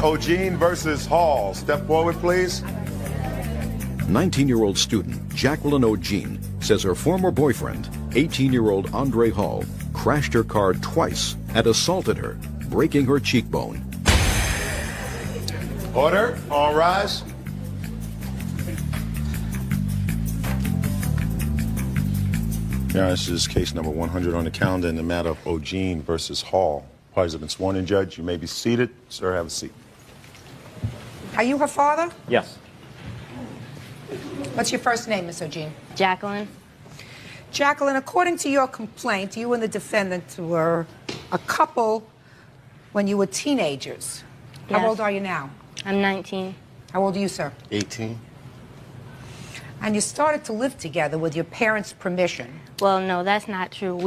O'Gene versus Hall. Step forward, please. 19-year-old student Jacqueline O'Gene says her former boyfriend, 18-year-old Andre Hall, crashed her car twice and assaulted her, breaking her cheekbone. Order. All rise. Now, this is case number 100 on the calendar in the matter of O'Gene versus Hall. Parties have been sworn in, Judge. You may be seated. Sir, have a seat. Are you her father? Yes. What's your first name, Miss O'Gene? Jacqueline. Jacqueline, according to your complaint, you and the defendant were a couple when you were teenagers. Yes. How old are you now? I'm 19. How old are you, sir? 18. And you started to live together with your parents' permission. Well, no, that's not true.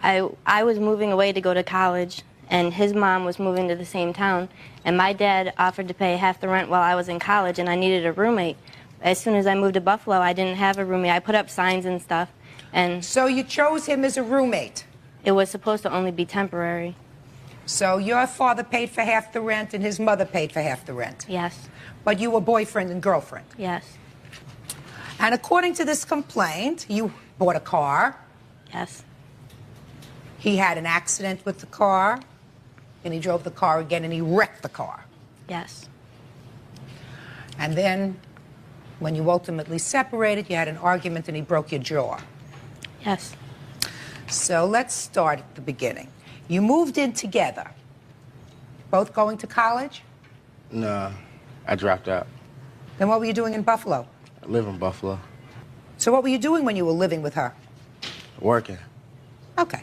I was moving away to go to college, and his mom was moving to the same town, and my dad offered to pay half the rent while I was in college, and I needed a roommate. As soon as I moved to Buffalo, I didn't have a roommate. I put up signs and stuff, and... So you chose him as a roommate? It was supposed to only be temporary. So your father paid for half the rent and his mother paid for half the rent? Yes. But you were boyfriend and girlfriend? Yes. And according to this complaint, you bought a car. Yes. He had an accident with the car, and he drove the car again, and he wrecked the car. Yes. And then, when you ultimately separated, you had an argument, and he broke your jaw. Yes. So let's start at the beginning. You moved in together. Both going to college? No, I dropped out. Then what were you doing in Buffalo? I live in Buffalo. So what were you doing when you were living with her? Working. Okay.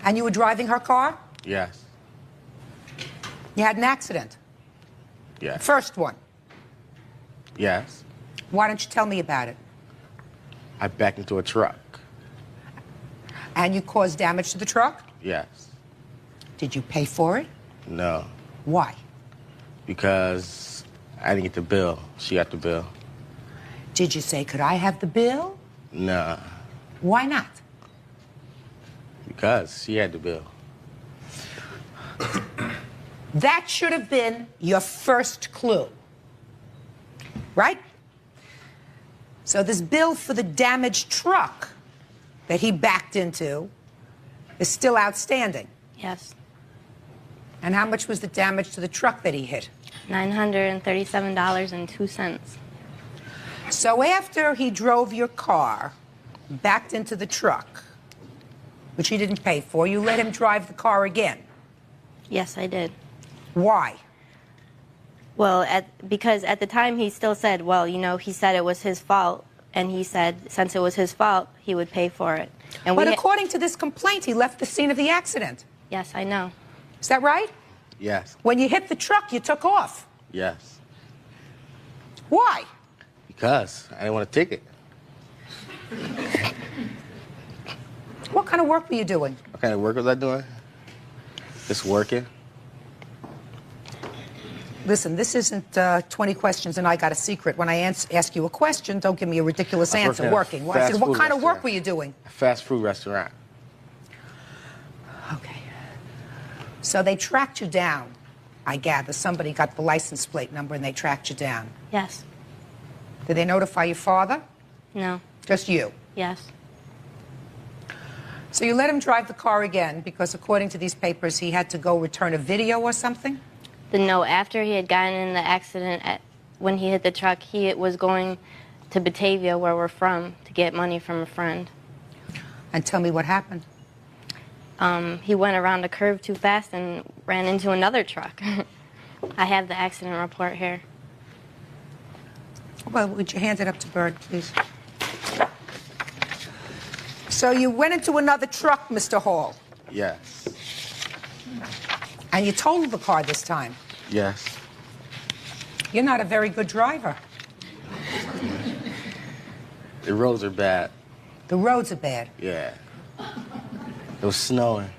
And you were driving her car? Yes. You had an accident? Yes. First one? Yes. Why don't you tell me about it? I backed into a truck. And you caused damage to the truck? Yes. Did you pay for it? No. Why? Because I didn't get the bill. She got the bill. Did you say, could I have the bill? Nah. Why not? Because she had the bill. That should have been your first clue. Right? So this bill for the damaged truck that he backed into is still outstanding. Yes. And how much was the damage to the truck that he hit? $937.02. So after he drove your car, backed into the truck, which he didn't pay for, you let him drive the car again. Yes, I did. Why? Well, because at the time he still said, well, you know, he said it was his fault, and he said since it was his fault, he would pay for it. And but according to this complaint, he left the scene of the accident. Yes, I know. Is that right? Yes. When you hit the truck, you took off. Yes. Why? Because I didn't want a ticket. What kind of work were you doing? What kind of work was I doing? Just working. Listen, this isn't 20 questions and I got a secret. When I ask you a question, don't give me a ridiculous answer. Working. I said, what kind of work were you doing? A fast food restaurant. Okay. So they tracked you down, I gather. Somebody got the license plate number and they tracked you down. Yes. Did they notify your father? No. Just you? Yes. So you let him drive the car again because according to these papers, he had to go return a video or something? No, after he had gotten in the accident, when he hit the truck, he was going to Batavia, where we're from, to get money from a friend. And tell me what happened. He went around a curve too fast and ran into another truck. I have the accident report here. Well, would you hand it up to Bird, please? So you went into another truck, Mr. Hall? Yes. And you totaled the car this time? Yes. You're not a very good driver. The roads are bad. The roads are bad? Yeah. It was snowing.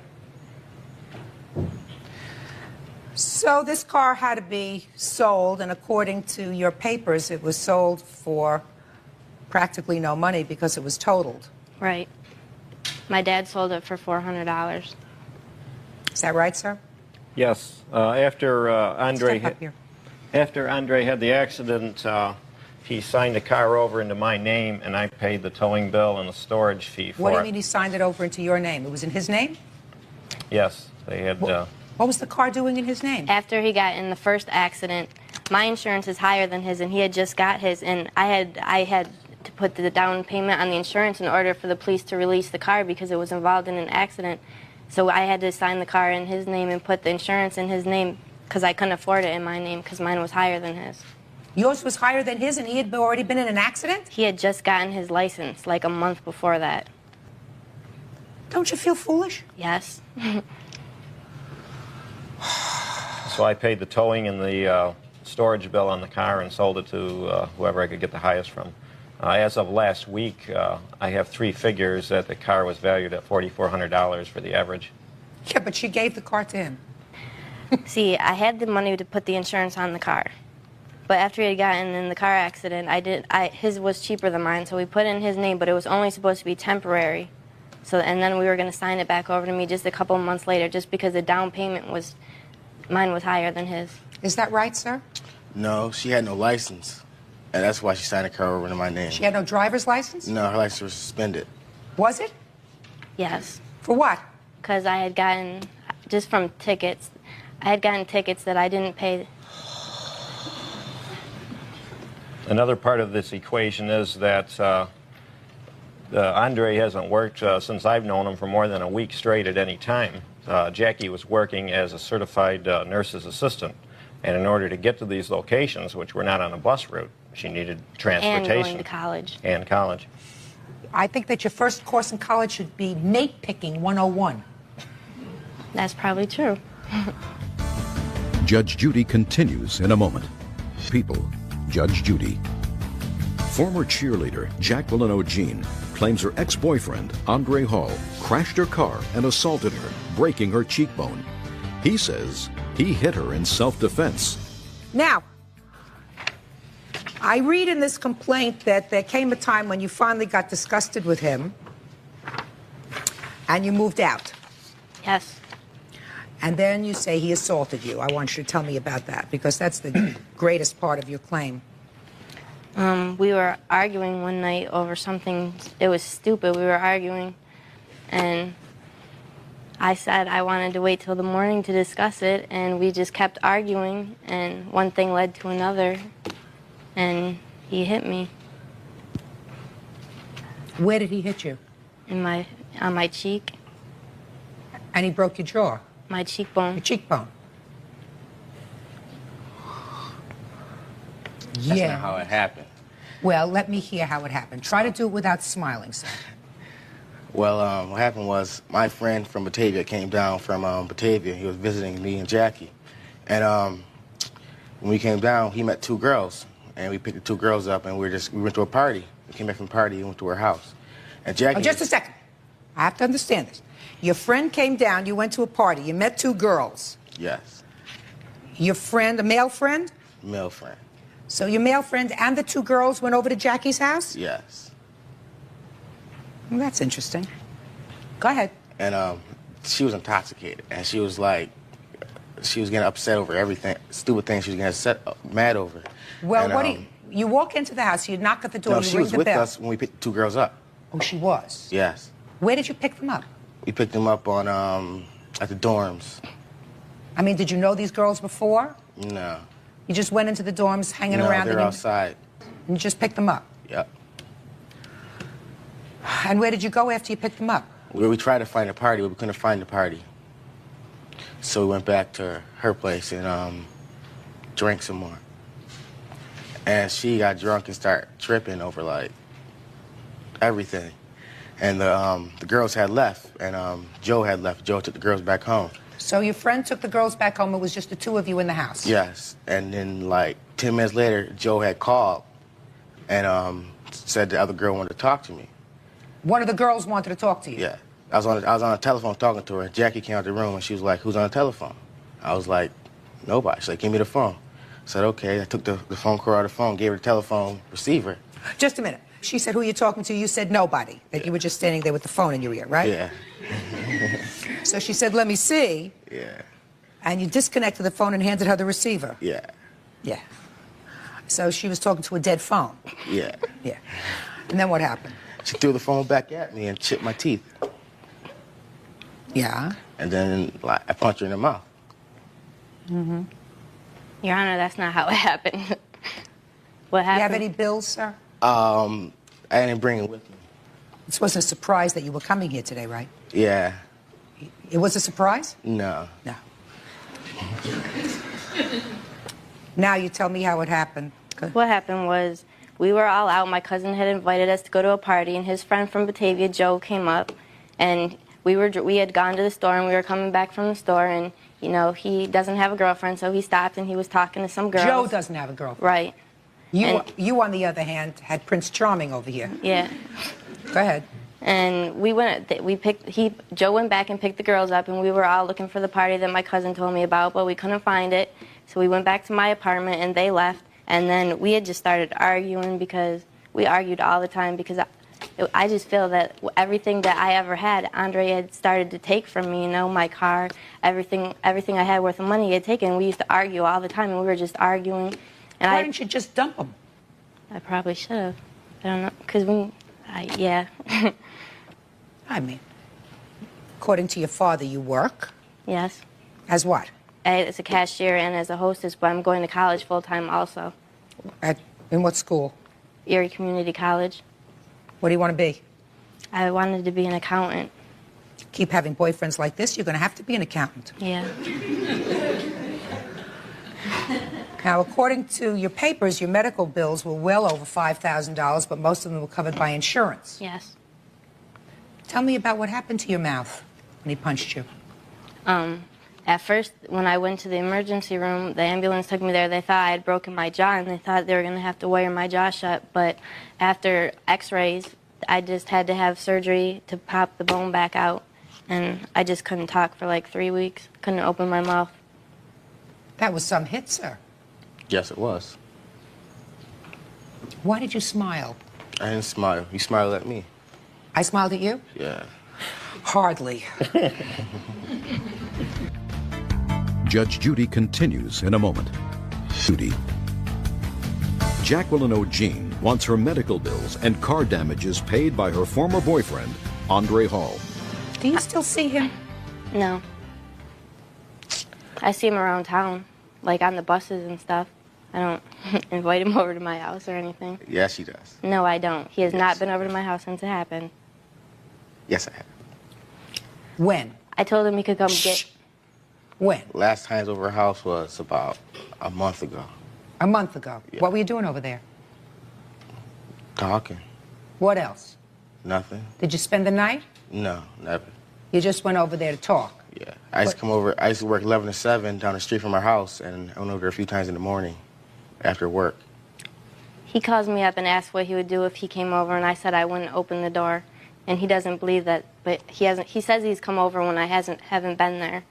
So this car had to be sold, and according to your papers, it was sold for practically no money because it was totaled. Right. My dad sold it for $400. Is that right, sir? Yes. After Andre Step up here. after Andre had the accident, he signed the car over into my name, and I paid the towing bill and the storage fee for it. What do you mean he signed it over into your name? It was in his name? Yes, they had. What was the car doing in his name? After he got in the first accident, my insurance is higher than his, and he had just got his, and I had to put the down payment on the insurance in order for the police to release the car because it was involved in an accident. So I had to sign the car in his name and put the insurance in his name because I couldn't afford it in my name because mine was higher than his. Yours was higher than his, and he had already been in an accident? He had just gotten his license like a month before that. Don't you feel foolish? Yes. So I paid the towing and the storage bill on the car and sold it to whoever I could get the highest from. As of last week, I have 3 figures that the car was valued at $4,400 for the average. Yeah, but she gave the car to him. See, I had the money to put the insurance on the car. But after he had gotten in the car accident, his was cheaper than mine, so we put in his name, but it was only supposed to be temporary. So, and then we were going to sign it back over to me just a couple of months later, just because the down payment mine was higher than his. Is that right, sir? No, she had no license, and that's why she signed the car over to my name. She had no driver's license? No, her license was suspended. Was it? Yes. For what? Because I had gotten, just from tickets, I had gotten tickets that I didn't pay. Another part of this equation is that Andre hasn't worked since I've known him for more than a week straight at any time. Jackie was working as a certified nurse's assistant, and in order to get to these locations, which were not on a bus route, she needed transportation. And going to college. And college. I think that your first course in college should be mate picking 101. That's probably true. Judge Judy continues in a moment. People, Judge Judy. Former cheerleader Jacqueline O'Gene claims her ex-boyfriend, Andre Hall, crashed her car and assaulted her, breaking her cheekbone. He says he hit her in self-defense. Now, I read in this complaint that there came a time when you finally got disgusted with him and you moved out. Yes. And then you say he assaulted you. I want you to tell me about that because that's the greatest part of your claim. We were arguing one night over something. It was stupid. We were arguing, and I said I wanted to wait till the morning to discuss it, and we just kept arguing, and one thing led to another, and he hit me. Where did he hit you? On my cheek, And he broke your jaw, my cheekbone. your cheekbone. That's not how it happened. Well, let me hear how it happened. Try to do it without smiling, sir. Well, what happened was my friend from Batavia came down from Batavia. He was visiting me and Jackie. And when we came down, he met 2 girls. And we picked the 2 girls up, and we went to a party. We came back from the party and went to her house. And Jackie... Oh, just a second. I have to understand this. Your friend came down, you went to a party, you met 2 girls. Yes. Your friend, a male friend? Male friend. So your male friend and the 2 girls went over to Jackie's house? Yes. Well, that's interesting. Go ahead. And she was intoxicated, and she was like, she was getting upset over everything, stupid things she was getting mad over. Well, and, what do you walk into the house, you knock at the door, no, you she ring was the with bell. us when we picked the 2 girls up. Oh, she was? Yes. Where did you pick them up? We picked them up on at the dorms. I mean, did you know these girls before? No. You just went into the dorms hanging around? No, they're outside. And you just picked them up? Yep. And where did you go after you picked them up? We tried to find a party, but we couldn't find the party. So we went back to her place and drank some more. And she got drunk and started tripping over, like, everything. And the girls had left, and Joe had left. Joe took the girls back home. So your friend took the girls back home. It was just the 2 of you in the house? Yes. And then, like, 10 minutes later, Joe had called and said the other girl wanted to talk to me. One of the girls wanted to talk to you? Yeah. I was on the telephone talking to her. Jackie came out the room, and she was like, "Who's on the telephone?" I was like, "Nobody." She's like, "Give me the phone." I said, "Okay." I took the phone cord out of the phone, gave her the telephone receiver. Just a minute. She said, "Who are you talking to?" You said, "Nobody." That you were just standing there with the phone in your ear, right? Yeah. So she said, "Let me see." Yeah. And you disconnected the phone and handed her the receiver. Yeah. Yeah. So she was talking to a dead phone. Yeah. Yeah. And then what happened? She threw the phone back at me and chipped my teeth. Yeah. And then like, I punched her in the mouth. Mm-hmm. Your Honor, that's not how it happened. What happened? You have any bills, sir? I didn't bring it with me. This wasn't a surprise that you were coming here today, right? Yeah. It was a surprise? No. No. Now you tell me how it happened. What happened was we were all out. My cousin had invited us to go to a party, and his friend from Batavia, Joe, came up, and we had gone to the store, and we were coming back from the store, and you know he doesn't have a girlfriend, so he stopped and he was talking to some girls. Joe doesn't have a girlfriend. Right. You, on the other hand, had Prince Charming over here. Yeah. Go ahead. And Joe went back and picked the girls up, and we were all looking for the party that my cousin told me about, but we couldn't find it. So we went back to my apartment, and they left. And then we had just started arguing because we argued all the time because I just feel that everything that I ever had, Andre had started to take from me, you know, my car, everything I had worth of money he had taken. We used to argue all the time, and we were just arguing. And Why didn't you just dump him? I probably should have. I don't know, because yeah. I mean, according to your father, you work? Yes. As what? As a cashier and as a hostess, but I'm going to college full-time also. In what school? Erie Community College. What do you want to be? I wanted to be an accountant. Keep having boyfriends like this, you're going to have to be an accountant. Yeah. Now, according to your papers, your medical bills were well over $5,000, but most of them were covered by insurance. Yes. Tell me about what happened to your mouth when he punched you. At first, when I went to the emergency room, the ambulance took me there. They thought I had broken my jaw, and they thought they were going to have to wire my jaw shut. But after x-rays, I just had to have surgery to pop the bone back out. And I just couldn't talk for like 3 weeks. Couldn't open my mouth. That was some hit, sir. Yes, it was. Why did you smile? I didn't smile. You smiled at me. I smiled at you? Yeah. Hardly. Judge Judy continues in a moment. Judy. Jacqueline O'Jean wants her medical bills and car damages paid by her former boyfriend, Andre Hall. Do you still see him? No. I see him around town, like on the buses and stuff. I don't invite him over to my house or anything. Yes, she does. No, I don't. He has not been over to my house since it happened. Yes, I have. When? I told him he could come get... When? Last time I was over her house was about a month ago. A month ago. Yeah. What were you doing over there? Talking. What else? Nothing. Did you spend the night? No, never. You just went over there to talk? Yeah. I used to come over. I used to work 11 to 7 down the street from our house, and I went over there a few times in the morning after work. He calls me up and asks what he would do if he came over, and I said I wouldn't open the door. And he doesn't believe that, but he says he's come over when I haven't been there.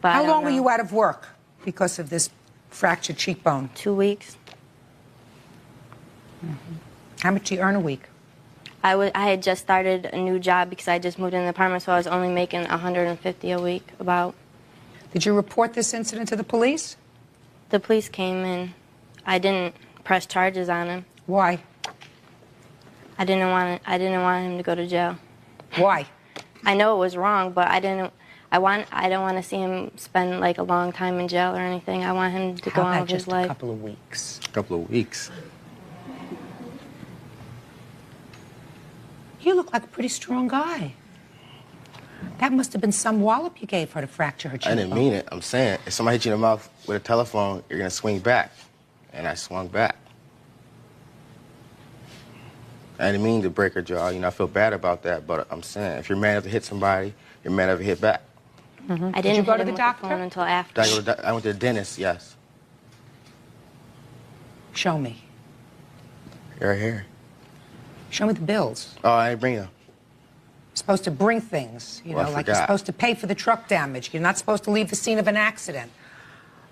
But How long were you out of work because of this fractured cheekbone? 2 weeks. Mm-hmm. How much do you earn a week? I had just started a new job because I just moved in the apartment, so I was only making $150 a week, about. Did you report this incident to the police? The police came and I didn't press charges on him. Why? I didn't want him to go to jail. Why? I know it was wrong, but I don't want to see him spend like a long time in jail or anything. I want him to go on with his life. How about just a couple of weeks? A couple of weeks. You look like a pretty strong guy. That must have been some wallop you gave her to fracture her cheekbone. I didn't mean it. I'm saying, if somebody hit you in the mouth with a telephone, you're going to swing back. And I swung back. I didn't mean to break her jaw. You know, I feel bad about that, but I'm saying, if you're man enough to hit somebody, you're man enough to hit back. Mm-hmm. I didn't you go hit to him the with doctor? phone until after. I went to the dentist, yes. Show me. Right here. Show me the bills. Oh, I didn't bring them. You're supposed to bring things, you Well, know, I like you're forgot. supposed to pay for the truck damage. You're not supposed to leave the scene of an accident.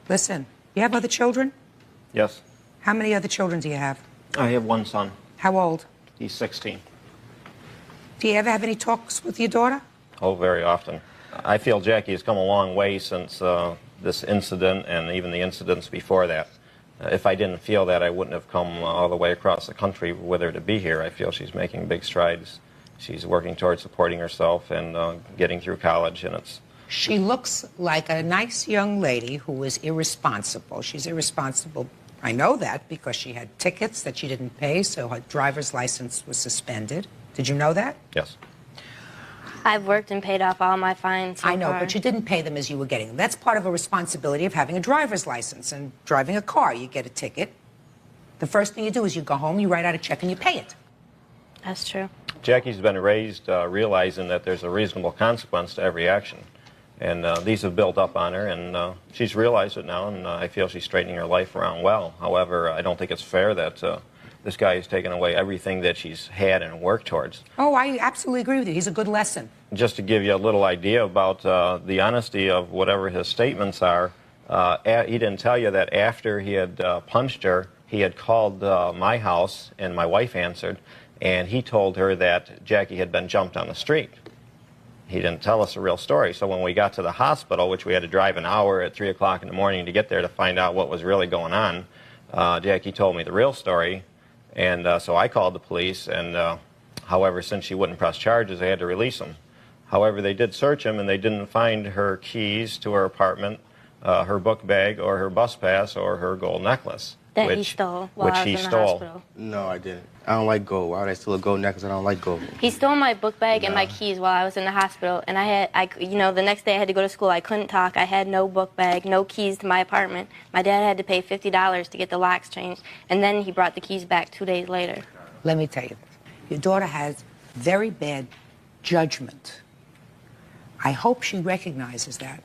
Listen, you have other children? Yes. How many other children do you have? I have one son. How old? He's 16. Do you ever have any talks with your daughter? Oh, very often. I feel Jackie has come a long way since this incident and even the incidents before that. If I didn't feel that, I wouldn't have come all the way across the country with her to be here. I feel she's making big strides. She's working towards supporting herself and getting through college, and it's... She looks like a nice young lady who is irresponsible. She's irresponsible. I know that because she had tickets that she didn't pay, so her driver's license was suspended. Did you know that? Yes. I've worked and paid off all my fines so I know, far. but you didn't pay them as you were getting them. That's part of a responsibility of having a driver's license and driving a car. You get a ticket. The first thing you do is you go home, you write out a check, and you pay it. That's true. Jackie's been raised realizing that there's a reasonable consequence to every action. And these have built up on her, and she's realized it now, and I feel she's straightening her life around well. However, I don't think it's fair that this guy has taken away everything that she's had and worked towards. Oh, I absolutely agree with you. He's a good lesson. Just to give you a little idea about the honesty of whatever his statements are, he didn't tell you that after he had punched her, he had called my house, and my wife answered, and he told her that Jackie had been jumped on the street. He didn't tell us the real story. So when we got to the hospital, which we had to drive an hour at 3 o'clock in the morning to get there to find out what was really going on, Jackie told me the real story. And so I called the police. And however, since she wouldn't press charges, they had to release him. However, they did search him, and they didn't find her keys to her apartment, her book bag, or her bus pass, or her gold necklace. That he stole while I was in the hospital. No, I didn't. I don't like gold. Why would I steal a gold necklace? I don't like gold. He stole my book bag and my keys while I was in the hospital, and the next day I had to go to school. I couldn't talk. I had no book bag, no keys to my apartment. My dad had to pay $50 to get the locks changed, and then he brought the keys back 2 days later. Let me tell you, your daughter has very bad judgment. I hope she recognizes that.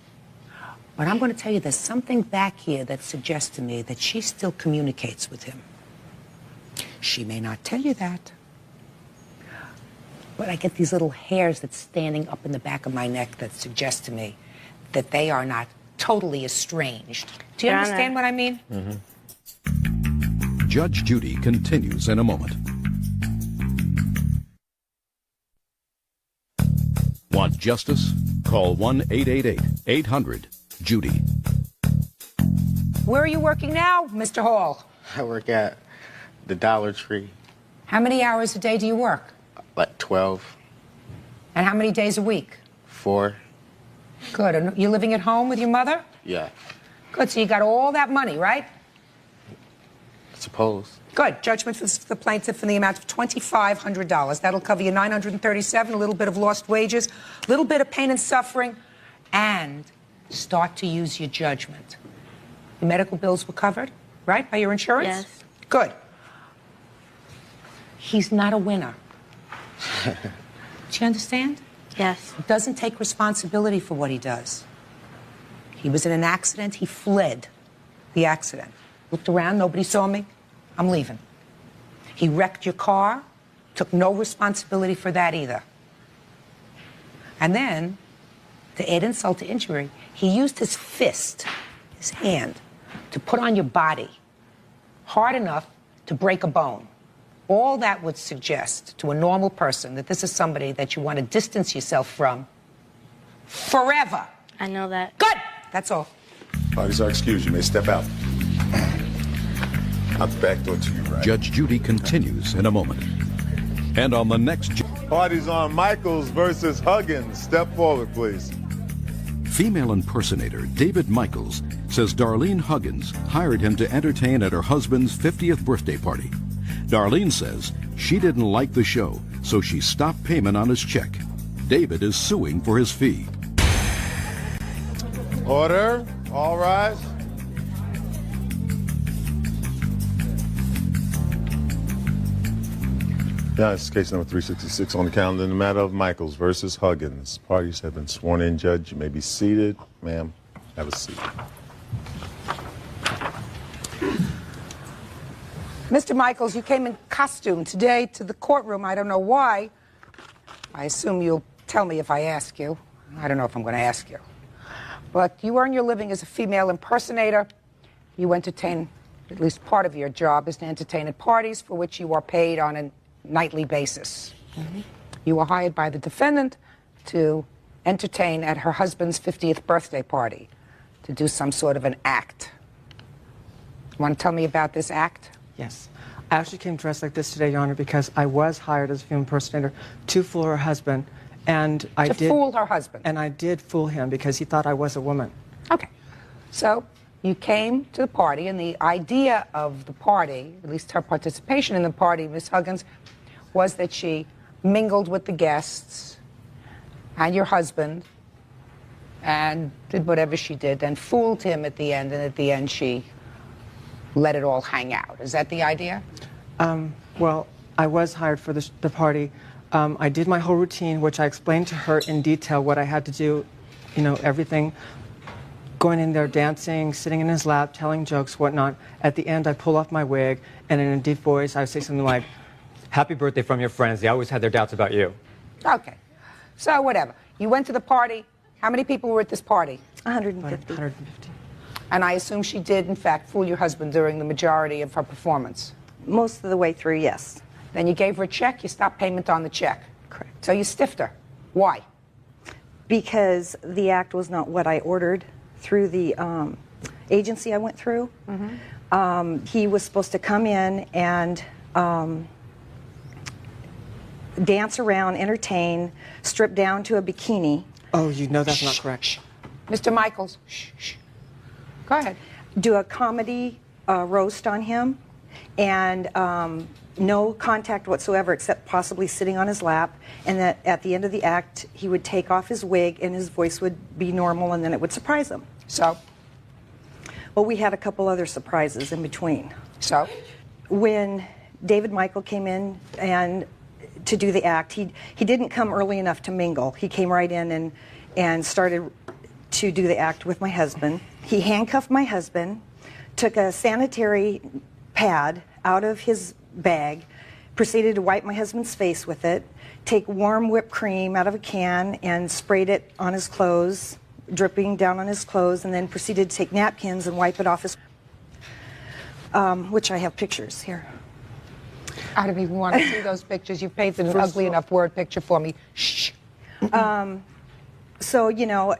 But I'm going to tell you, there's something back here that suggests to me that she still communicates with him. She may not tell you that. But I get these little hairs that's standing up in the back of my neck that suggest to me that they are not totally estranged. Do you understand what I mean? Mm-hmm. Judge Judy continues in a moment. Want justice? Call 1-888-800-JUDY. Where are you working now, Mr. Hall? I work at the Dollar Tree. How many hours a day do you work? Like 12. And how many days a week? 4. Good. And you living at home with your mother? Yeah. Good. So you got all that money, right? I suppose. Good. Judgment for the plaintiff in the amount of $2,500. That'll cover you $937, a little bit of lost wages, a little bit of pain and suffering, and start to use your judgment. Your medical bills were covered, right, by your insurance? Yes. Good. He's not a winner. Do you understand? Yes. He doesn't take responsibility for what he does. He was in an accident. He fled the accident. Looked around. Nobody saw me. I'm leaving. He wrecked your car. Took no responsibility for that either. And then, to add insult to injury, he used his fist, his hand, to put on your body hard enough to break a bone. All that would suggest to a normal person that this is somebody that you want to distance yourself from forever. I know that. Good. That's all. Parties are excused. You may step out. Out the back door to you, right? Judge Judy continues in a moment. And on the next... Parties on Michaels versus Huggins. Step forward, please. Female impersonator David Michaels says Darlene Huggins hired him to entertain at her husband's 50th birthday party. Darlene says she didn't like the show, so she stopped payment on his check. David is suing for his fee. Order. All rise. Yeah, it's case number 366 on the calendar in the matter of Michaels versus Huggins. Parties have been sworn in, Judge. You may be seated. Ma'am, have a seat. Mr. Michaels, you came in costume today to the courtroom. I don't know why. I assume you'll tell me if I ask you. I don't know if I'm going to ask you. But you earn your living as a female impersonator. You entertain, at least part of your job is to entertain at parties for which you are paid on a nightly basis. Mm-hmm. You were hired by the defendant to entertain at her husband's 50th birthday party to do some sort of an act. Want to tell me about this act? Yes. I actually came dressed like this today, Your Honor, because I was hired as a female impersonator to fool her husband, and I did fool her husband. And I did fool him because he thought I was a woman. Okay. So you came to the party, and the idea of the party, at least her participation in the party, Miss Huggins, was that she mingled with the guests and your husband and did whatever she did and fooled him at the end, and at the end she let it all hang out. Is that the idea? Well, I was hired for the party. I did my whole routine, which I explained to her in detail what I had to do, you know, everything. Going in there, dancing, sitting in his lap, telling jokes, whatnot. At the end, I pull off my wig, and in a deep voice, I would say something like, "Happy birthday from your friends. They always had their doubts about you." Okay. So whatever. You went to the party. How many people were at this party? 150. 150. And I assume she did, in fact, fool your husband during the majority of her performance. Most of the way through, yes. Then you gave her a check. You stopped payment on the check. Correct. So you stiffed her. Why? Because the act was not what I ordered through the agency I went through. He was supposed to come in and dance around, entertain, strip down to a bikini. Oh, you know that's not correct. Mr. Michaels, shh. Go ahead. Do a comedy roast on him, and no contact whatsoever except possibly sitting on his lap, and that at the end of the act he would take off his wig and his voice would be normal, and then it would surprise him. So? Well, we had a couple other surprises in between. So? When David Michael came in and to do the act, he didn't come early enough to mingle. He came right in and started to do the act with my husband. He handcuffed my husband, took a sanitary pad out of his bag, proceeded to wipe my husband's face with it, take warm whipped cream out of a can and sprayed it on his clothes, dripping down on his clothes, and then proceeded to take napkins and wipe it off his, which I have pictures here. I don't even want to see those pictures. You've painted an ugly enough word picture for me. Shh. So, you know,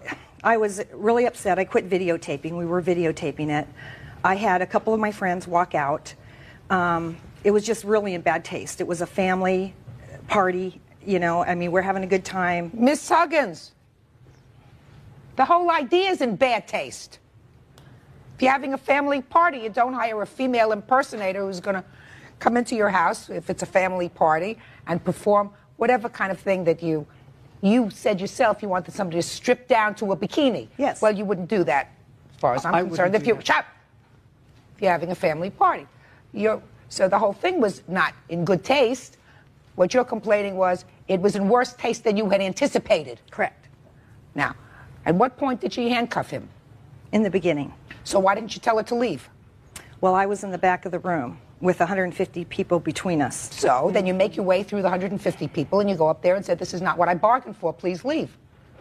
I was really upset. I quit videotaping. We were videotaping it. I had a couple of my friends walk out. It was just really in bad taste. It was a family party, you know. I mean, we're having a good time. Miss Huggins, the whole idea is in bad taste. If you're having a family party, you don't hire a female impersonator who's going to come into your house, if it's a family party, and perform whatever kind of thing that you said yourself you wanted somebody to strip down to a bikini. Yes. Well, you wouldn't do that, as far as I'm concerned. If you're having a family party. So the whole thing was not in good taste. What you're complaining was it was in worse taste than you had anticipated. Correct. Now, at what point did she handcuff him? In the beginning. So why didn't you tell her to leave? Well, I was in the back of the room with 150 people between us. So then you make your way through the 150 people and you go up there and say, "This is not what I bargained for, please leave."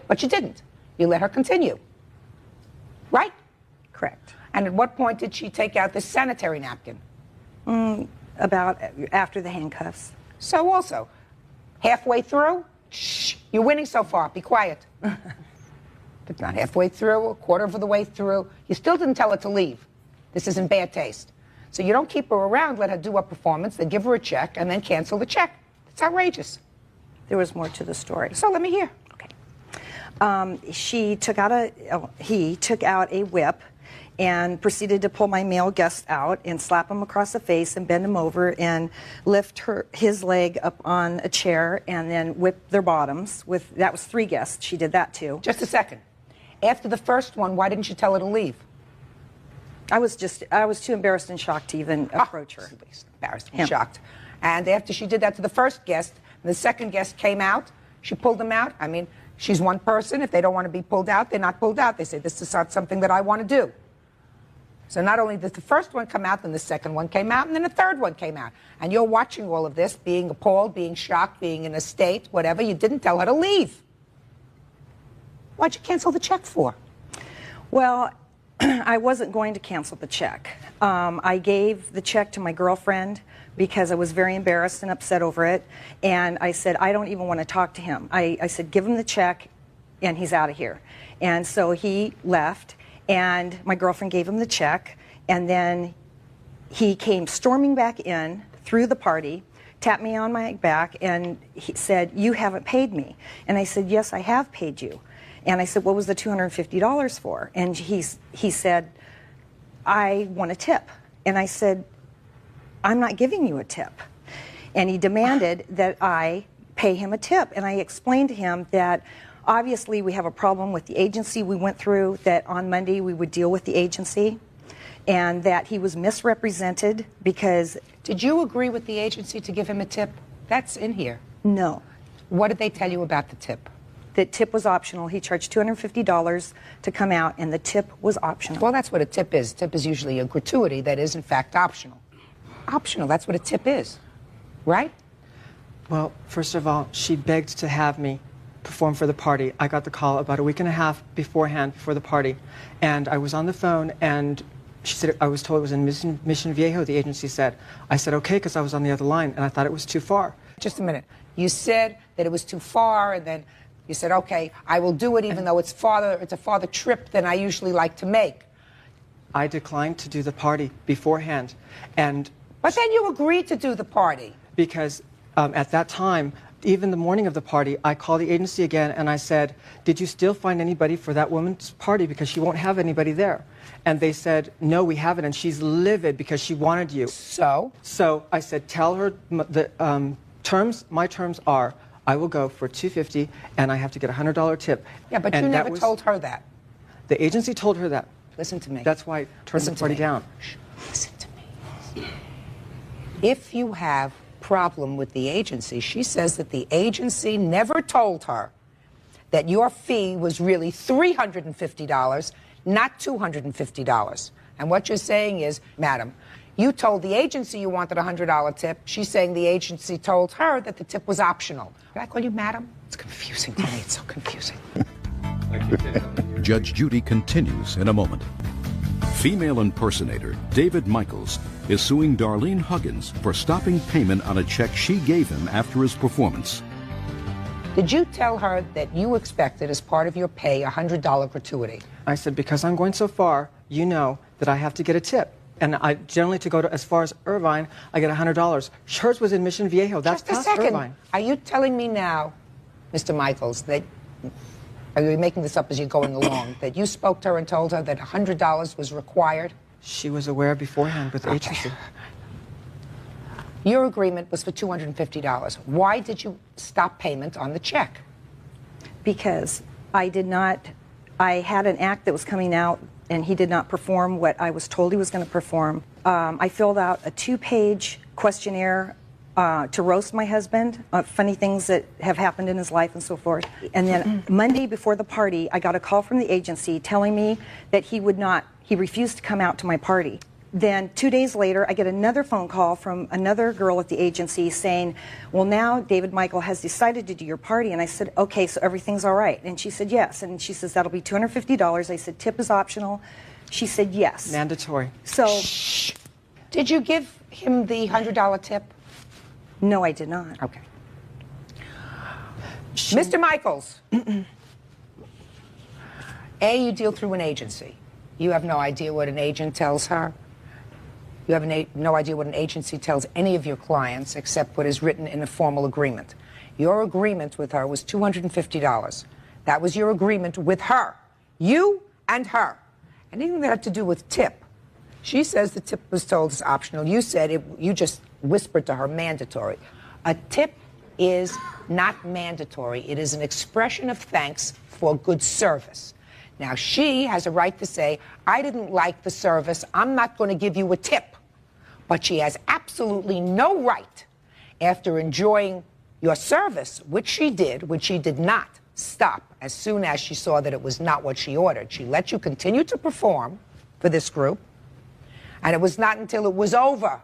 But you didn't. You let her continue. Right? Correct. And at what point did she take out this sanitary napkin? About after the handcuffs. So also, halfway through, shh, you're winning so far, be quiet. But not halfway through, a quarter of the way through, you still didn't tell her to leave. This is in bad taste. So you don't keep her around, let her do a performance, then give her a check, and then cancel the check. It's outrageous. There was more to the story. So let me hear. Okay. He took out a whip and proceeded to pull my male guest out and slap him across the face and bend him over and lift his leg up on a chair and then whip their bottoms. That was 3 guests. She did that too. Just a second. After the first one, why didn't you tell her to leave? I was too embarrassed and shocked to even approach her. Embarrassed and shocked. And after she did that to the first guest, the second guest came out, she pulled them out. I mean, she's one person. If they don't want to be pulled out, they're not pulled out. They say, "This is not something that I want to do." So not only did the first one come out, then the second one came out, and then the third one came out. And you're watching all of this, being appalled, being shocked, being in a state, whatever. You didn't tell her to leave. Why'd you cancel the check for? Well, I wasn't going to cancel the check. I gave the check to my girlfriend because I was very embarrassed and upset over it. And I said, I don't even want to talk to him. I said, give him the check and he's out of here. And so he left, and my girlfriend gave him the check, and then he came storming back in through the party, tapped me on my back, and he said, "You haven't paid me." And I said, "Yes, I have paid you." And I said, "What was the $250 for?" And he said, "I want a tip." And I said, "I'm not giving you a tip." And he demanded that I pay him a tip. And I explained to him that obviously we have a problem with the agency we went through, that on Monday we would deal with the agency, and that he was misrepresented because... Did you agree with the agency to give him a tip? That's in here. No. What did they tell you about the tip? The tip was optional. He charged $250 to come out, and the tip was optional. Well, that's what a tip is. Tip is usually a gratuity that is, in fact, optional. Optional, that's what a tip is, right? Well, first of all, she begged to have me perform for the party. I got the call about a week and a half beforehand, before the party, and I was on the phone, and she said, I was told it was in Mission Viejo, the agency said. I said, okay, because I was on the other line, and I thought it was too far. Just a minute. You said that it was too far, and then you said, okay, I will do it even though it's a farther trip than I usually like to make. I declined to do the party beforehand, and... But then you agreed to do the party. Because at that time, even the morning of the party, I called the agency again and I said, did you still find anybody for that woman's party because she won't have anybody there? And they said, no, we haven't, and she's livid because she wanted you. So? So I said, tell her the my terms are, I will go for $250 and I have to get a $100 tip. Yeah, but you never told her that. The agency told her that. Listen to me. That's why I turned the party down. Shh. Listen to me. If you have problem with the agency, she says that the agency never told her that your fee was really $350, not $250. And what you're saying is, madam, you told the agency you wanted a $100 tip. She's saying the agency told her that the tip was optional. Did I call you madam? It's confusing to me. It's so confusing. Judge Judy continues in a moment. Female impersonator David Michaels is suing Darlene Huggins for stopping payment on a check she gave him after his performance. Did you tell her that you expected, as part of your pay, a $100 gratuity? I said, because I'm going so far, you know that I have to get a tip. And I generally, to go to as far as Irvine, I get $100. Hers was in Mission Viejo. That's Just a past second. Irvine. Are you telling me now, Mr. Michaels, that, are you making this up as you're going along, that you spoke to her and told her that $100 was required? She was aware beforehand with the agency. Your agreement was for $250. Why did you stop payment on the check? Because I had an act that was coming out, and he did not perform what I was told he was going to perform. I filled out a 2-page questionnaire to roast my husband, funny things that have happened in his life and so forth. And then Monday before the party, I got a call from the agency telling me that he refused to come out to my party. Then 2 days later, I get another phone call from another girl at the agency saying, well, now David Michael has decided to do your party. And I said, okay, so everything's all right. And she said, yes. And she says, that'll be $250. I said, tip is optional. She said, yes. Mandatory. So, Shh. Did you give him the $100 tip? no, I did not. Okay. Mr. Michaels, A, you deal through an agency. You have no idea what an agent tells her. You have no idea what an agency tells any of your clients except what is written in a formal agreement. Your agreement with her was $250. That was your agreement with her. You and her. Anything that had to do with tip. She says the tip was told is optional. You said you just whispered to her mandatory. A tip is not mandatory. It is an expression of thanks for good service. Now, she has a right to say, I didn't like the service, I'm not going to give you a tip. But she has absolutely no right, after enjoying your service, which she did not stop as soon as she saw that it was not what she ordered. She let you continue to perform for this group, and it was not until it was over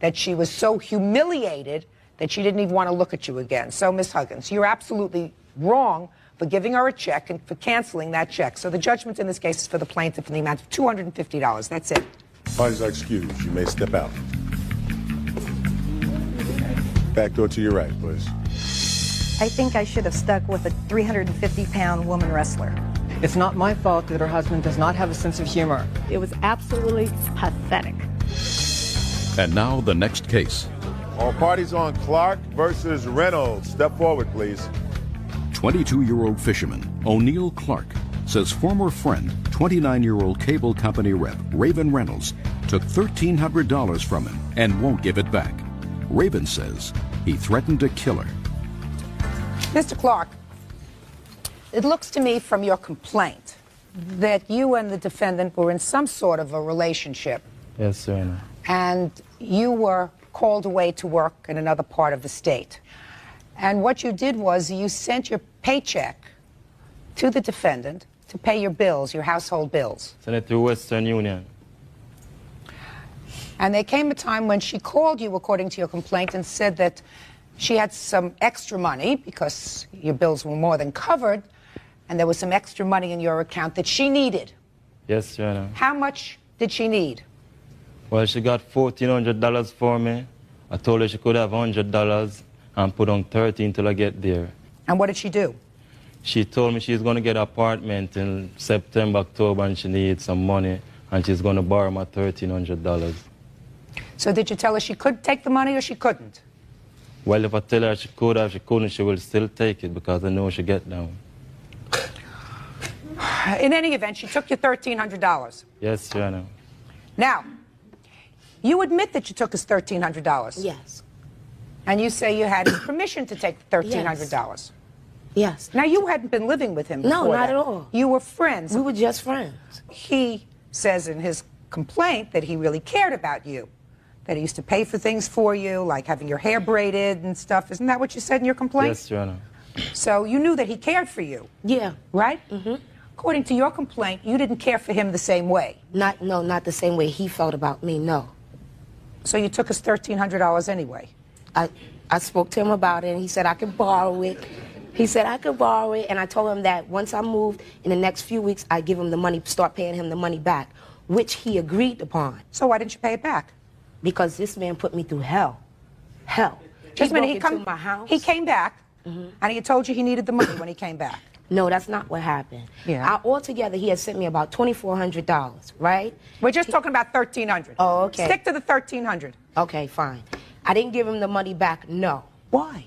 that she was so humiliated that she didn't even want to look at you again. So, Ms. Huggins, you're absolutely wrong for giving her a check and for canceling that check. So the judgment in this case is for the plaintiff in the amount of $250. That's it. Parties are excused. You may step out. Back door to your right, please. I think I should have stuck with a 350-pound woman wrestler. It's not my fault that her husband does not have a sense of humor. It was absolutely pathetic. And now the next case. All parties on Clark versus Reynolds. Step forward, please. 22-year-old fisherman O'Neill Clark says former friend, 29-year-old cable company rep Raven Reynolds, took $1,300 from him and won't give it back. Raven says he threatened to kill her. Mr. Clark, it looks to me from your complaint that you and the defendant were in some sort of a relationship. Yes, Your Honor. And you were called away to work in another part of the state. And what you did was you sent your paycheck to the defendant to pay your bills, your household bills. Send it through Western Union. And there came a time when she called you, according to your complaint, and said that she had some extra money because your bills were more than covered, and there was some extra money in your account that she needed. Yes, Your Honor. How much did she need? Well, she got $1,400 for me. I told her she could have $100 and put on $13 till I get there. And what did she do? She told me she's going to get an apartment in September, October, and she needs some money, and she's going to borrow my $1,300. So did you tell her she could take the money or she couldn't? Well, if I tell her she could have, she couldn't, she will still take it because I know she'll get down. In any event, she took your $1,300. Yes, Your Honor. Now, you admit that you took his $1,300. Yes. And you say you had his permission to take the $1,300. Yes. Now, you hadn't been living with him No, before not that. at all. You were friends. We were just friends. He says in his complaint that he really cared about you, that he used to pay for things for you, like having your hair braided and stuff. Isn't that what you said in your complaint? Yes, Your Honor. So you knew that he cared for you. Yeah. Right? Mm-hmm. According to your complaint, you didn't care for him the same way. Not the same way he felt about me, no. So you took his $1,300 anyway? I spoke to him about it, and he said I could borrow it. He said I could borrow it, and I told him that once I moved, in the next few weeks, I'd give him the money, start paying him the money back, which he agreed upon. So why didn't you pay it back? Because this man put me through hell. Hell. Just a minute, he broke into my house. He came back, and he told you he needed the money when he came back. No, that's not what happened. Yeah. Altogether, he had sent me about $2,400, right? We're just talking about $1,300. Oh, okay. Stick to the $1,300. Okay, fine. I didn't give him the money back, no. Why?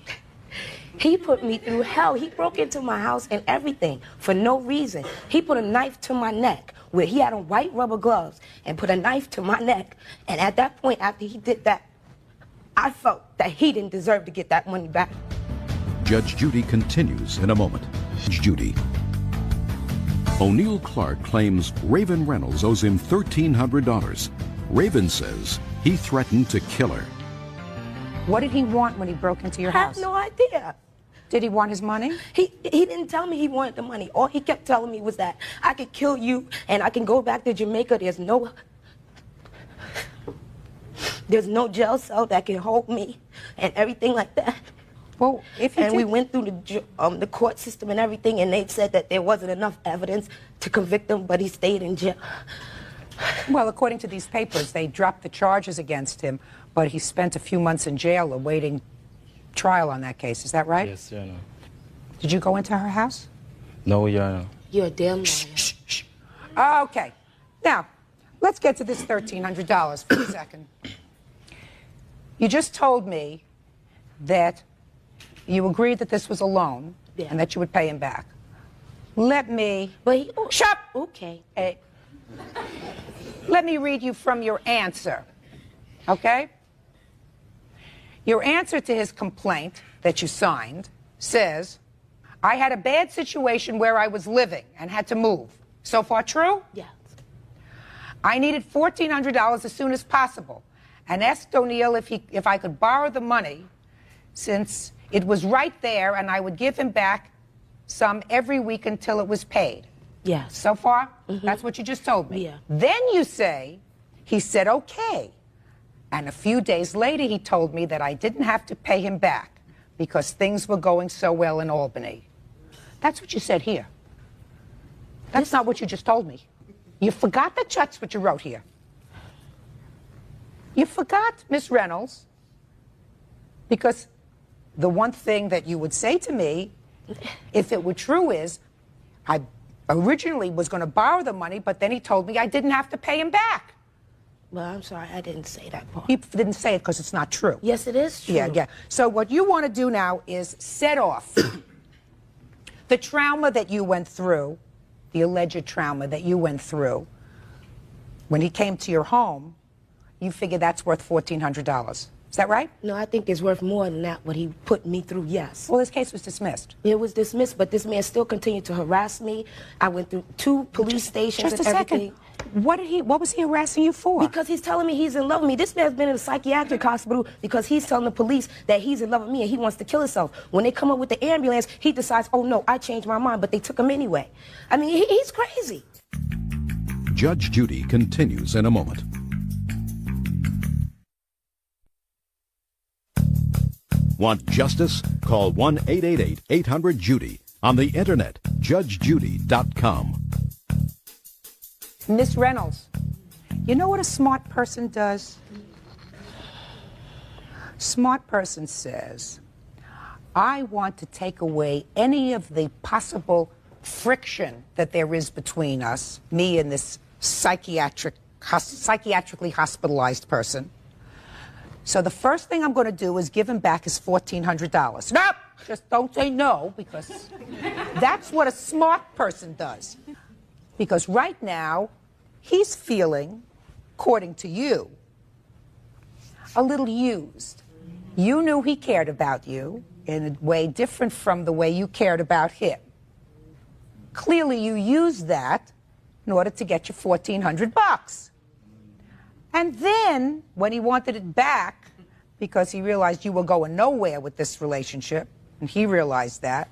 He put me through hell. He broke into my house and everything for no reason. He put a knife to my neck where he had on white rubber gloves and put a knife to my neck. And at that point, after he did that, I felt that he didn't deserve to get that money back. Judge Judy continues in a moment. Judy. O'Neill Clark claims Raven Reynolds owes him $1,300. Raven says he threatened to kill her. What did he want when he broke into your I house? have no idea. Did he want his money? He didn't tell me he wanted the money. All he kept telling me was that I could kill you and I can go back to Jamaica. There's no jail cell that can hold me and everything like that. Well, we went through the court system and everything, and they said that there wasn't enough evidence to convict him, but he stayed in jail. Well, according to these papers, they dropped the charges against him, but he spent a few months in jail awaiting trial on that case. Is that right? Yes, Your Honor. Did you go into her house? No, Your Honor. You're a damn liar. Shh. Okay. Now, let's get to this $1,300 for a second. You just told me that you agreed that this was a loan and that you would pay him back. Let me... Shut up! Okay. Hey. Let me read you from your answer, okay? Your answer to his complaint that you signed says, I had a bad situation where I was living and had to move. So far true? Yes. I needed $1,400 as soon as possible and asked O'Neill if I could borrow the money since it was right there and I would give him back some every week until it was paid. Yes. So far? That's what you just told me. Yeah. Then you say, he said okay. And a few days later he told me that I didn't have to pay him back because things were going so well in Albany. That's what you said here. That's not what you just told me. You forgot that that's what you wrote here. You forgot, Miss Reynolds, because the one thing that you would say to me, if it were true, is I originally was going to borrow the money, but then he told me I didn't have to pay him back. Well, I'm sorry, I didn't say that part. He didn't say it because it's not true. Yes, it is true. Yeah. So what you want to do now is set off the trauma that you went through, the alleged trauma that you went through when he came to your home. You figure that's worth $1,400. Is that right? No, I think it's worth more than that, what he put me through, yes. Well, this case was dismissed. It was dismissed, but this man still continued to harass me. I went through 2 police stations Just a and everything. second. What was he harassing you for? Because he's telling me he's in love with me. This man's been in a psychiatric hospital because he's telling the police that he's in love with me and he wants to kill himself. When they come up with the ambulance, he decides, oh no, I changed my mind, but they took him anyway. I mean, he's crazy. Judge Judy continues in a moment. Want justice? Call 1-888-800-JUDY. On the internet, judgejudy.com. Miss Reynolds, you know what a smart person does? Smart person says, I want to take away any of the possible friction that there is between us, me and this psychiatrically hospitalized person. So the first thing I'm going to do is give him back his $1,400. Nope! Just don't say no, because that's what a smart person does. Because right now, he's feeling, according to you, a little used. You knew he cared about you in a way different from the way you cared about him. Clearly, you used that in order to get your $1,400. And then, when he wanted it back, because he realized you were going nowhere with this relationship, and he realized that,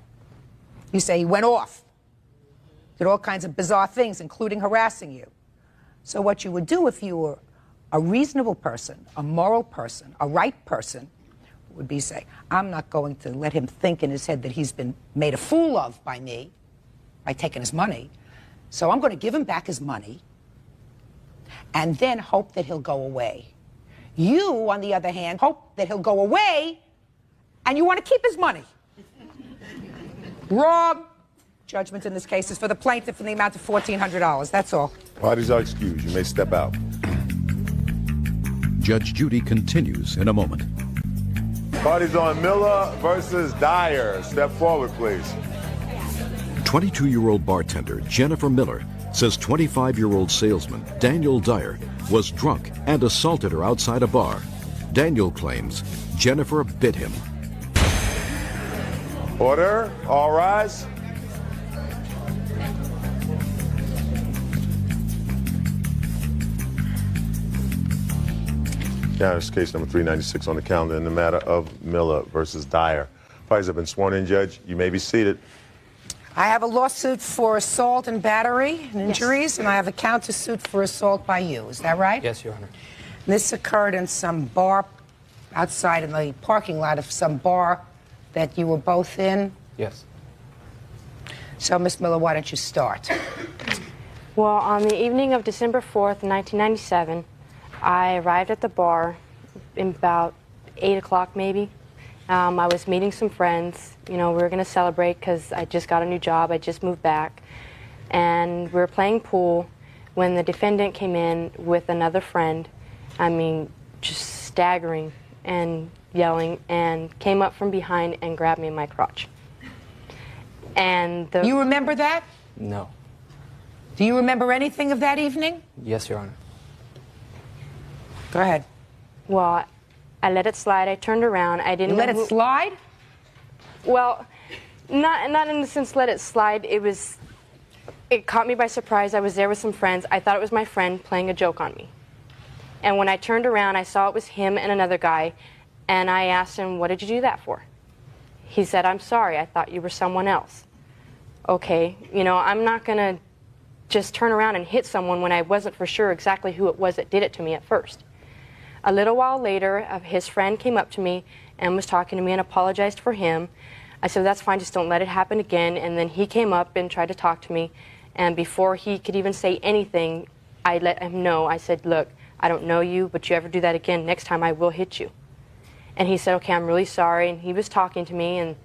you say he went off, did all kinds of bizarre things, including harassing you. So what you would do if you were a reasonable person, a moral person, a right person, would be say, I'm not going to let him think in his head that he's been made a fool of by me, by taking his money. So I'm going to give him back his money, and then hope that he'll go away. You, on the other hand, hope that he'll go away, and you want to keep his money. Wrong. Judgment in this case is for the plaintiff in the amount of $1,400. That's all. Parties are excused. You may step out. Judge Judy continues in a moment. Parties on Miller versus Dyer. Step forward, please. 22-year-old bartender Jennifer Miller says 25-year-old salesman Daniel Dyer was drunk and assaulted her outside a bar. Daniel claims Jennifer bit him. Order. All rise. Now, it's case number 396 on the calendar in the matter of Miller versus Dyer. Parties have been sworn in, Judge. You may be seated. I have a lawsuit for assault and battery and injuries, and I have a countersuit for assault by you. Is that right? Yes, Your Honor. This occurred in some bar outside in the parking lot of some bar that you were both in. Yes. So, Miss Miller, why don't you start? Well, on the evening of December 4th, 1997, I arrived at the bar in about 8 o'clock maybe. I was meeting some friends. You know, we were going to celebrate because I just got a new job. I just moved back. And we were playing pool when the defendant came in with another friend. I mean, just staggering and yelling, and came up from behind and grabbed me in my crotch. And You remember that? No. Do you remember anything of that evening? Yes, Your Honor. Go ahead. Well, I let it slide. I turned around. I didn't. You let it slide? Well, not in the sense let it slide. It caught me by surprise. I was there with some friends. I thought it was my friend playing a joke on me. And when I turned around, I saw it was him and another guy. And I asked him, what did you do that for? He said, I'm sorry. I thought you were someone else. Okay, you know, I'm not going to just turn around and hit someone when I wasn't for sure exactly who it was that did it to me at first. A little while later, his friend came up to me and was talking to me and apologized for him. I said, that's fine, just don't let it happen again. And then he came up and tried to talk to me. And before he could even say anything, I let him know. I said, look, I don't know you, but you ever do that again, next time I will hit you. And he said, okay, I'm really sorry. And he was talking to me and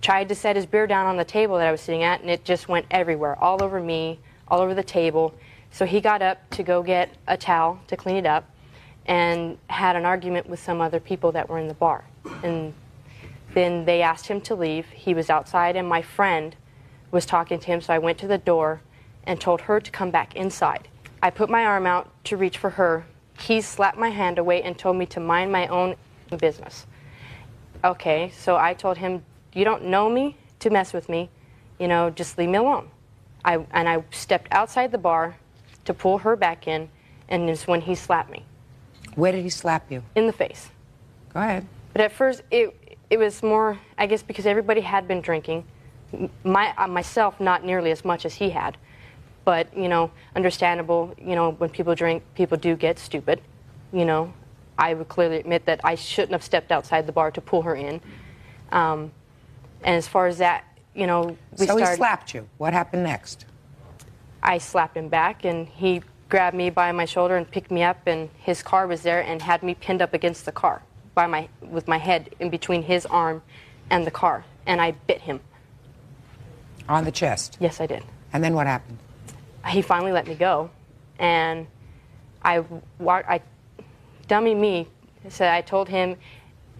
tried to set his beer down on the table that I was sitting at, and it just went everywhere, all over me, all over the table. So he got up to go get a towel to clean it up and had an argument with some other people that were in the bar. And then they asked him to leave. He was outside, and my friend was talking to him, so I went to the door and told her to come back inside. I put my arm out to reach for her. He slapped my hand away and told me to mind my own business. Okay, so I told him, you don't know me to mess with me, you know, just leave me alone. I stepped outside the bar to pull her back in, and it's when he slapped me. Where did he slap you? In the face. Go ahead. But at first, it was more, I guess, because everybody had been drinking. Myself, not nearly as much as he had. But, you know, understandable, you know, when people drink, people do get stupid. You know, I would clearly admit that I shouldn't have stepped outside the bar to pull her in. And as far as that, you know, he slapped you. What happened next? I slapped him back, and he grabbed me by my shoulder and picked me up, and his car was there and had me pinned up against the car with my head in between his arm and the car, and I bit him. On the chest? Yes, I did. And then what happened? He finally let me go, and dummy me, said I told him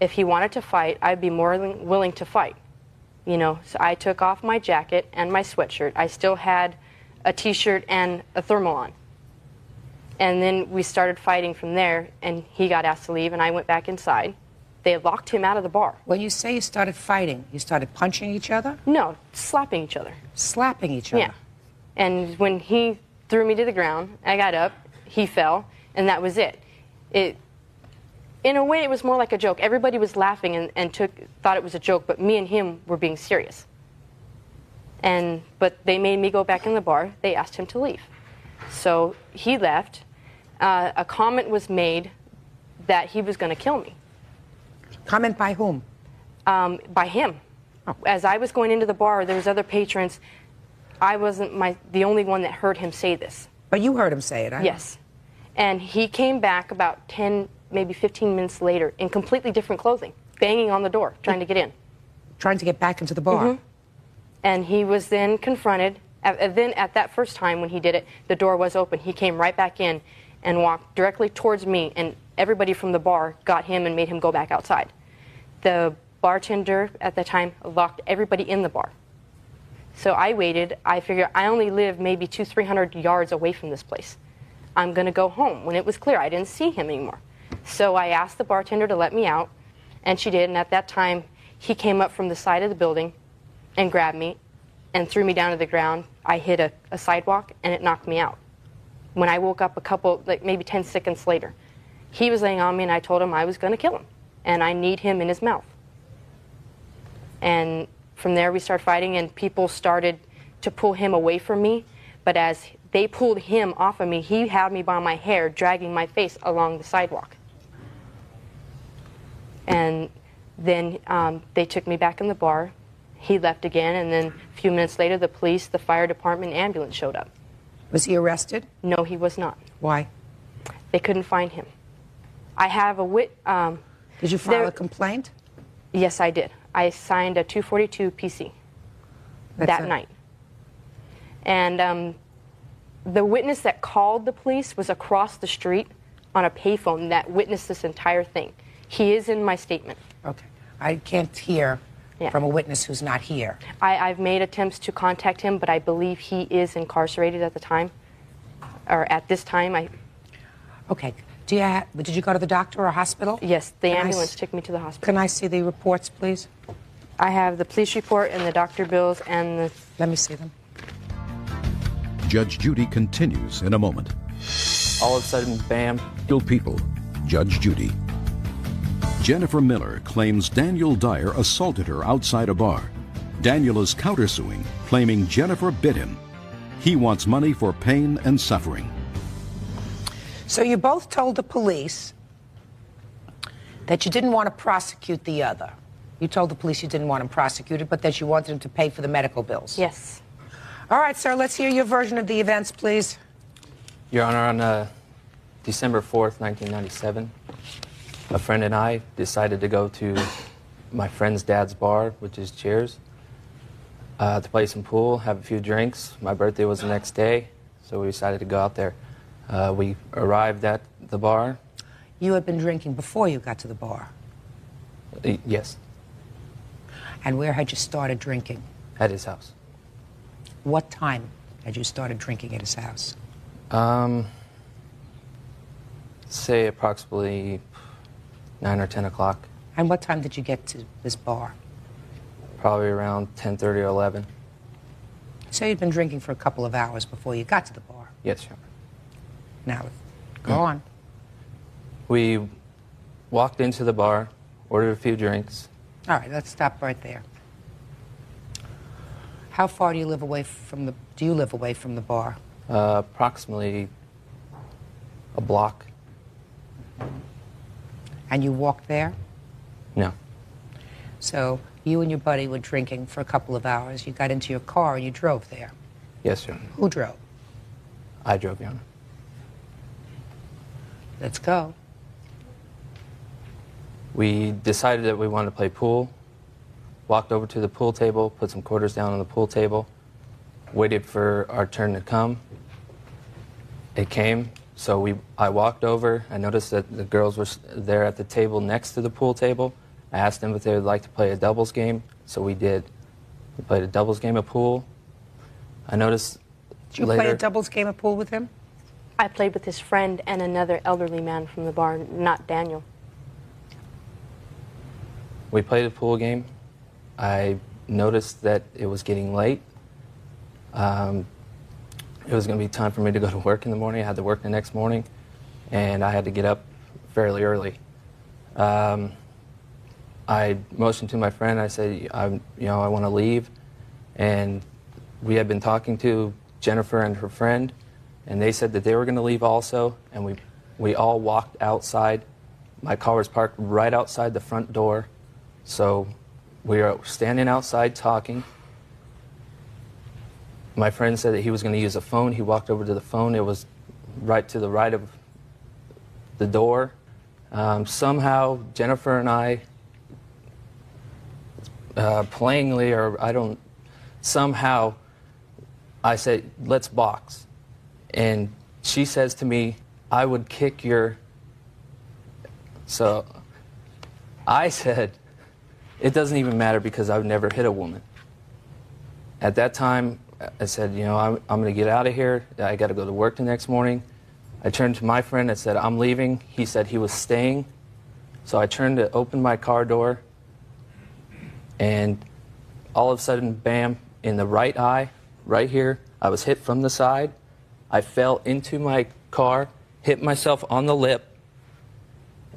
if he wanted to fight, I'd be more than willing to fight. You know, so I took off my jacket and my sweatshirt. I still had a t-shirt and a thermal on. And then we started fighting from there, and he got asked to leave, and I went back inside. They locked him out of the bar. When you say you started fighting, you started punching each other? No, slapping each other. Slapping each other? Yeah. And when he threw me to the ground, I got up, he fell, and that was it. In a way, it was more like a joke. Everybody was laughing and thought it was a joke, but me and him were being serious. But they made me go back in the bar. They asked him to leave. So he left. A comment was made that he was going to kill me. Comment by whom? By him. Oh. As I was going into the bar, there was other patrons. I wasn't the only one that heard him say this. But you heard him say it, Yes. And he came back about 10, maybe 15 minutes later in completely different clothing, banging on the door, trying to get in. Trying to get back into the bar? Mm-hmm. And he was then confronted. Then at that first time when he did it, the door was open. He came right back in and walked directly towards me, and everybody from the bar got him and made him go back outside. The bartender at the time locked everybody in the bar. So I waited. I figured I only live maybe 200-300 yards away from this place. I'm going to go home. When it was clear, I didn't see him anymore. So I asked the bartender to let me out, and she did. And at that time, he came up from the side of the building and grabbed me and threw me down to the ground. I hit a sidewalk, and it knocked me out. When I woke up maybe 10 seconds later, he was laying on me, and I told him I was going to kill him, and I need him in his mouth. And from there, we started fighting, and people started to pull him away from me. But as they pulled him off of me, he had me by my hair, dragging my face along the sidewalk. And then they took me back in the bar. He left again, and then a few minutes later, the police, the fire department, ambulance showed up. Was he arrested? No, he was not. Why? They couldn't find him. I have Did you file a complaint? Yes, I did. I signed a 242 PC that night. And the witness that called the police was across the street on a payphone that witnessed this entire thing. He is in my statement. Okay. I can't hear from a witness who's not here. I've made attempts to contact him, but I believe he is incarcerated at the time, or at this time. Okay. Did you go to the doctor or hospital? Yes, the ambulance took me to the hospital. Can I see the reports, please? I have the police report and the doctor bills and the... Let me see them. Judge Judy continues in a moment. All of a sudden, bam. Real people. Judge Judy. Jennifer Miller claims Daniel Dyer assaulted her outside a bar. Daniel is countersuing, claiming Jennifer bit him. He wants money for pain and suffering. So you both told the police that you didn't want to prosecute the other. You told the police you didn't want him prosecuted, but that you wanted him to pay for the medical bills. Yes. All right, sir, let's hear your version of the events, please. Your Honor, on December 4th, 1997, A friend and I decided to go to my friend's dad's bar, which is Cheers, to play some pool, have a few drinks. My birthday was the next day, so we decided to go out there. We arrived at the bar. You had been drinking before you got to the bar? Yes. And where had you started drinking? At his house. What time had you started drinking at his house? Say approximately 9 or 10 o'clock. And what time did you get to this bar? Probably around 10:30 or 11. So you'd been drinking for a couple of hours before you got to the bar? Yes, Your Honor. Now, go on. We walked into the bar, ordered a few drinks. All right, let's stop right there. How far do you live away from the bar? Approximately a block. And you walked there? No. So you and your buddy were drinking for a couple of hours. You got into your car and you drove there. Yes, Your Honor. Who drove? I drove, Your Honor. Let's go. We decided that we wanted to play pool, walked over to the pool table, put some quarters down on the pool table, waited for our turn to come. It came, so I walked over. I noticed that the girls were there at the table next to the pool table. I asked them if they would like to play a doubles game, so we did. We played a doubles game of pool. I noticed Did you later, play a doubles game of pool with him? I played with his friend and another elderly man from the bar, not Daniel. we played a pool game. I noticed that it was getting late. It was going to be time for me to go to work in the morning. I had to work the next morning, and I had to get up fairly early. I motioned to my friend. I said, I want to leave. And we had been talking to Jennifer and her friend, and they said that they were going to leave also. And we all walked outside. My car was parked right outside the front door. So we were standing outside talking. My friend said that he was going to use a phone. He walked over to the phone. It was right to the right of the door. Somehow, Jennifer and I, playingly, somehow, I said, let's box. And she says to me, I would kick your... So I said, it doesn't even matter because I've never hit a woman. At that time, I said, I'm going to get out of here. I got to go to work the next morning. I turned to my friend and said, I'm leaving. He said he was staying. So I turned to open my car door, and all of a sudden, bam, in the right eye, right here, I was hit from the side. I fell into my car, hit myself on the lip,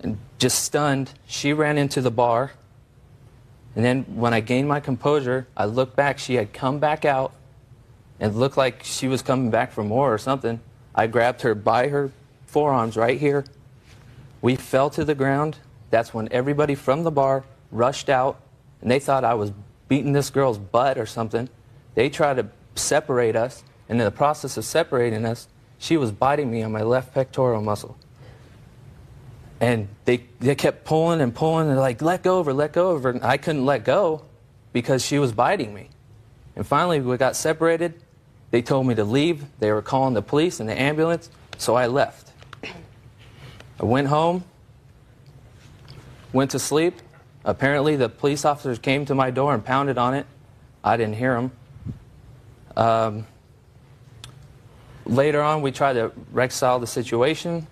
and just stunned. She ran into the bar. And then when I gained my composure, I looked back. She had come back out and looked like she was coming back for more or something. I grabbed her by her forearms right here. We fell to the ground. That's when everybody from the bar rushed out, and they thought I was beating this girl's butt or something. They tried to separate us, and in the process of separating us, she was biting me on my left pectoral muscle. And they kept pulling and pulling, and they're like, let go of her, let go of her. And I couldn't let go because she was biting me. And finally, we got separated. They told me to leave. They were calling the police and the ambulance, so I left. I went home, went to sleep. Apparently, the police officers came to my door and pounded on it. I didn't hear them. Later on, we tried to reconcile the situation.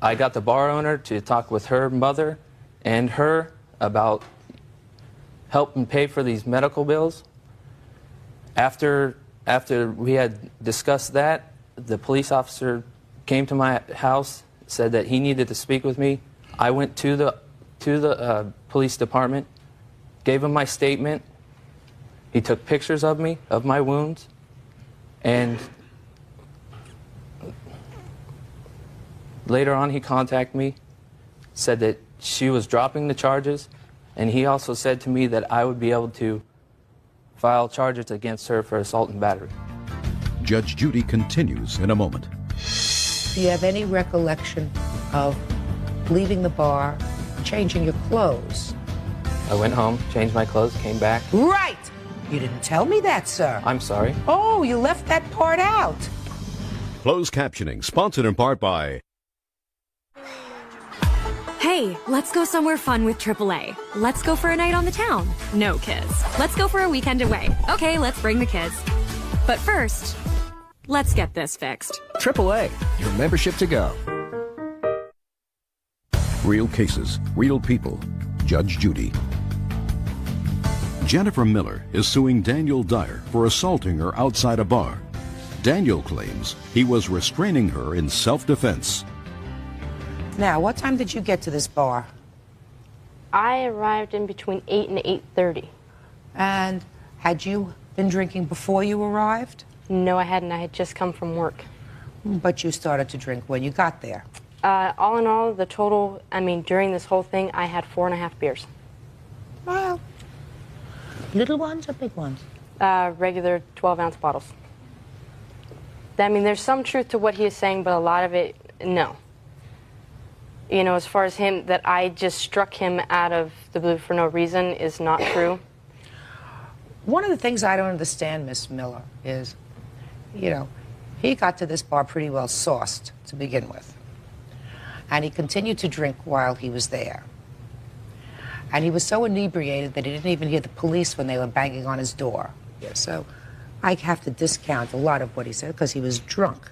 I got the bar owner to talk with her mother and her about helping pay for these medical bills. After we had discussed that, the police officer came to my house, said that he needed to speak with me. I went to the police department, gave him my statement. He took pictures of me, of my wounds, and later on he contacted me, said that she was dropping the charges, and he also said to me that I would be able to file charges against her for assault and battery. Judge Judy continues in a moment. Do you have any recollection of leaving the bar changing your clothes. I went home, changed my clothes, came back. Right! You didn't tell me that, sir. I'm sorry. Oh, you left that part out. Closed captioning, sponsored in part by... Hey, let's go somewhere fun with AAA. Let's go for a night on the town. No kids. Let's go for a weekend away. Okay, let's bring the kids. But first, let's get this fixed. AAA, your membership to go. Real cases, real people. Judge Judy. Jennifer Miller is suing Daniel Dyer for assaulting her outside a bar. Daniel claims he was restraining her in self-defense. Now, what time did you get to this bar? I arrived in between 8 and 8:30. And had you been drinking before you arrived? No, I hadn't. I had just come from work. But you started to drink when you got there. All in all, the total, during this whole thing, I had 4.5 beers. Well, little ones or big ones? Regular 12-ounce bottles. There's some truth to what he is saying, but a lot of it, no. You know, as far as him, that I just struck him out of the blue for no reason is not true. One of the things I don't understand, Miss Miller, is, you know, he got to this bar pretty well sauced to begin with. And he continued to drink while he was there. And he was so inebriated that he didn't even hear the police when they were banging on his door. So I have to discount a lot of what he said because he was drunk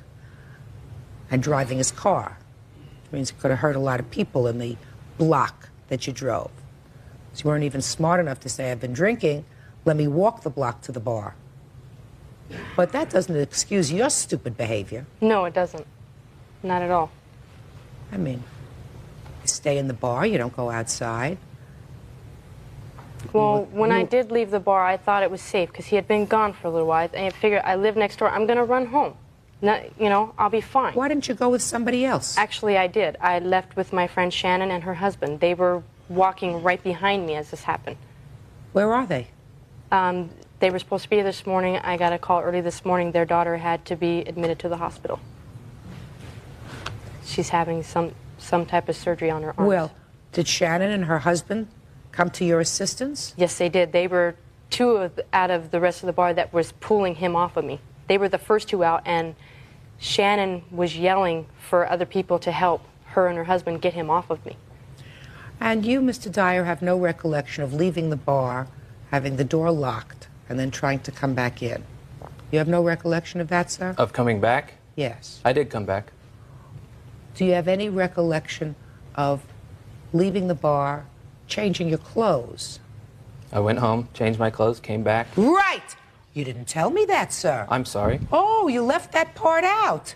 and driving his car. It means it could have hurt a lot of people in the block that you drove. So you weren't even smart enough to say, I've been drinking, let me walk the block to the bar. But that doesn't excuse your stupid behavior. No, it doesn't. Not at all. I mean, you stay in the bar, you don't go outside. Well, when I did leave the bar, I thought it was safe because he had been gone for a little while. And I figured I live next door, I'm going to run home. You know, I'll be fine. Why didn't you go with somebody else? Actually, I did. I left with my friend Shannon and her husband. They were walking right behind me as this happened. Where are they? They were supposed to be here this morning. I got a call early this morning. Their daughter had to be admitted to the hospital. She's having some type of surgery on her arm. Well, did Shannon and her husband come to your assistance? Yes, they did. They were out of the rest of the bar that was pulling him off of me. They were the first two out, and Shannon was yelling for other people to help her and her husband get him off of me. And you, Mr. Dyer, have no recollection of leaving the bar, having the door locked, and then trying to come back in. You have no recollection of that, sir? Of coming back? Yes. I did come back. Do you have any recollection of leaving the bar, changing your clothes? I went home, changed my clothes, came back. Right! You didn't tell me that, sir. I'm sorry. Oh, you left that part out.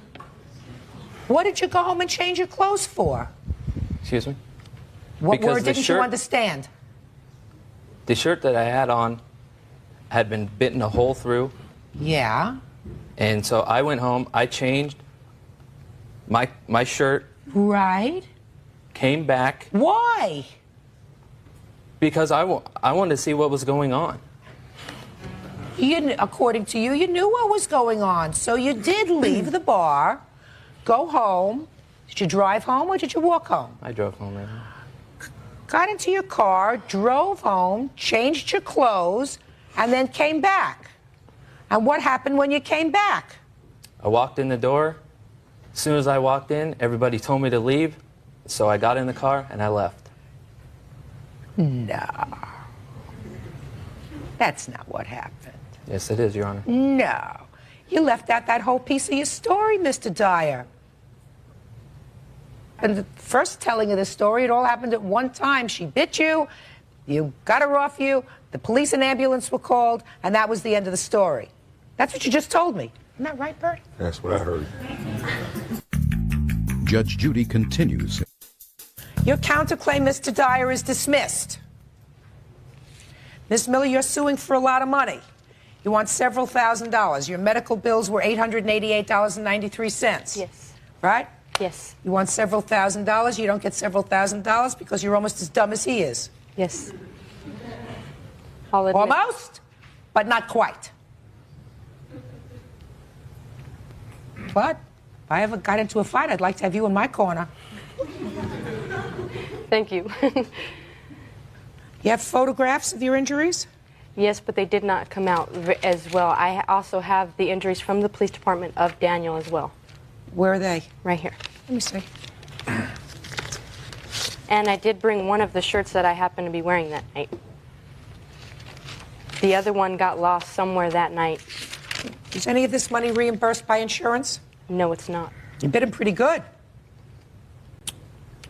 What did you go home and change your clothes for? Excuse me? What Because word didn't you understand? The shirt that I had on had been bitten a hole through. Yeah. And so I went home, I changed my shirt. Right. Came back. Why? Because I wanted to see what was going on. According to you, you knew what was going on. So you did leave the bar, go home. Did you drive home or did you walk home? I drove home, right? Got into your car, drove home, changed your clothes, and then came back. And what happened when you came back? I walked in the door. As soon as I walked in, everybody told me to leave. So I got in the car and I left. No. That's not what happened. Yes, it is, Your Honor. No. You left out that whole piece of your story, Mr. Dyer. And the first telling of the story, it all happened at one time. She bit you, you got her off you, the police and ambulance were called, and that was the end of the story. That's what you just told me. Isn't that right, Bert? That's what I heard. Judge Judy continues. Your counterclaim, Mr. Dyer, is dismissed. Miss Miller, you're suing for a lot of money. You want several $1,000s. Your medical bills were $888.93. Yes. Right? Yes. You want several $1,000s. You don't get several $1,000s because you're almost as dumb as he is. Yes. I'll admit. Almost, but not quite. But if I ever got into a fight, I'd like to have you in my corner. Thank you. You have photographs of your injuries? Yes, but they did not come out as well. I also have the injuries from the police department of Daniel as well. Where are they? Right here. Let me see. And I did bring one of the shirts that I happened to be wearing that night. The other one got lost somewhere that night. Is any of this money reimbursed by insurance? No, it's not. You bit him pretty good.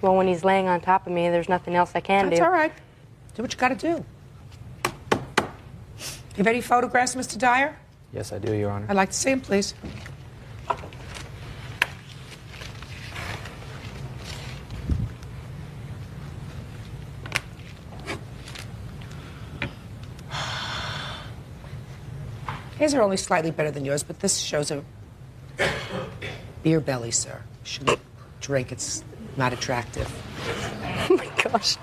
Well, when he's laying on top of me, there's nothing else I can do. That's all right. Do what you got to do. You have any photographs, Mr. Dyer? Yes, I do, Your Honor. I'd like to see them, please. His are only slightly better than yours, but this shows a beer belly, sir. Shouldn't drink. It's not attractive. Oh, my gosh.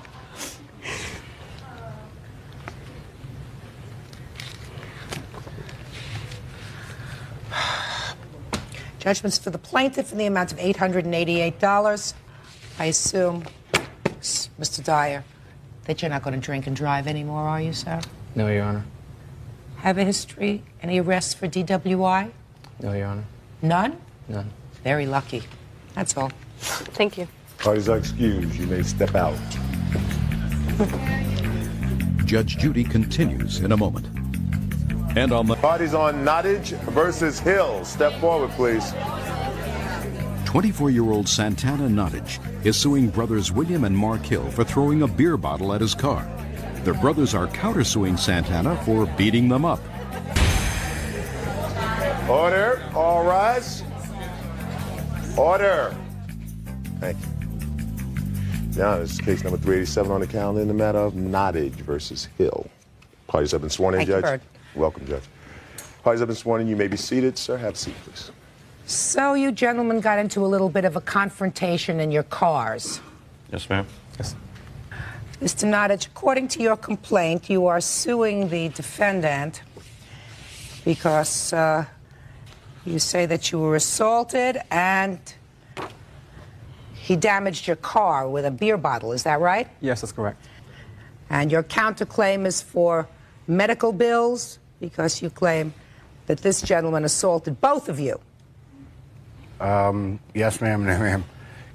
Judgments for the plaintiff in the amount of $888. I assume, Mr. Dyer, that you're not going to drink and drive anymore, are you, sir? No, Your Honor. Have a history? Any arrests for DWI? No, Your Honor. None? None. Very lucky. That's all. Thank you. Parties are excused. You may step out. Judge Judy continues in a moment. And on the Parties on Nottage versus Hill. Step forward, please. 24-year-old Santana Nottage is suing brothers William and Mark Hill for throwing a beer bottle at his car. Their brothers are countersuing Santana for beating them up. Order. All rise. Order. Thank you. Now, this is case number 387 on the calendar in the matter of Nottage versus Hill. Parties have been sworn in, Thank you, Judge. Bird. Welcome, Judge. Parties have been sworn in. You may be seated. Sir, have a seat, please. So you gentlemen got into a little bit of a confrontation in your cars. Yes, ma'am. Yes. Mr. Nottage, according to your complaint, you are suing the defendant because you say that you were assaulted and he damaged your car with a beer bottle. Is that right? Yes, that's correct. And your counterclaim is for medical bills because you claim that this gentleman assaulted both of you. Yes, ma'am, no, ma'am.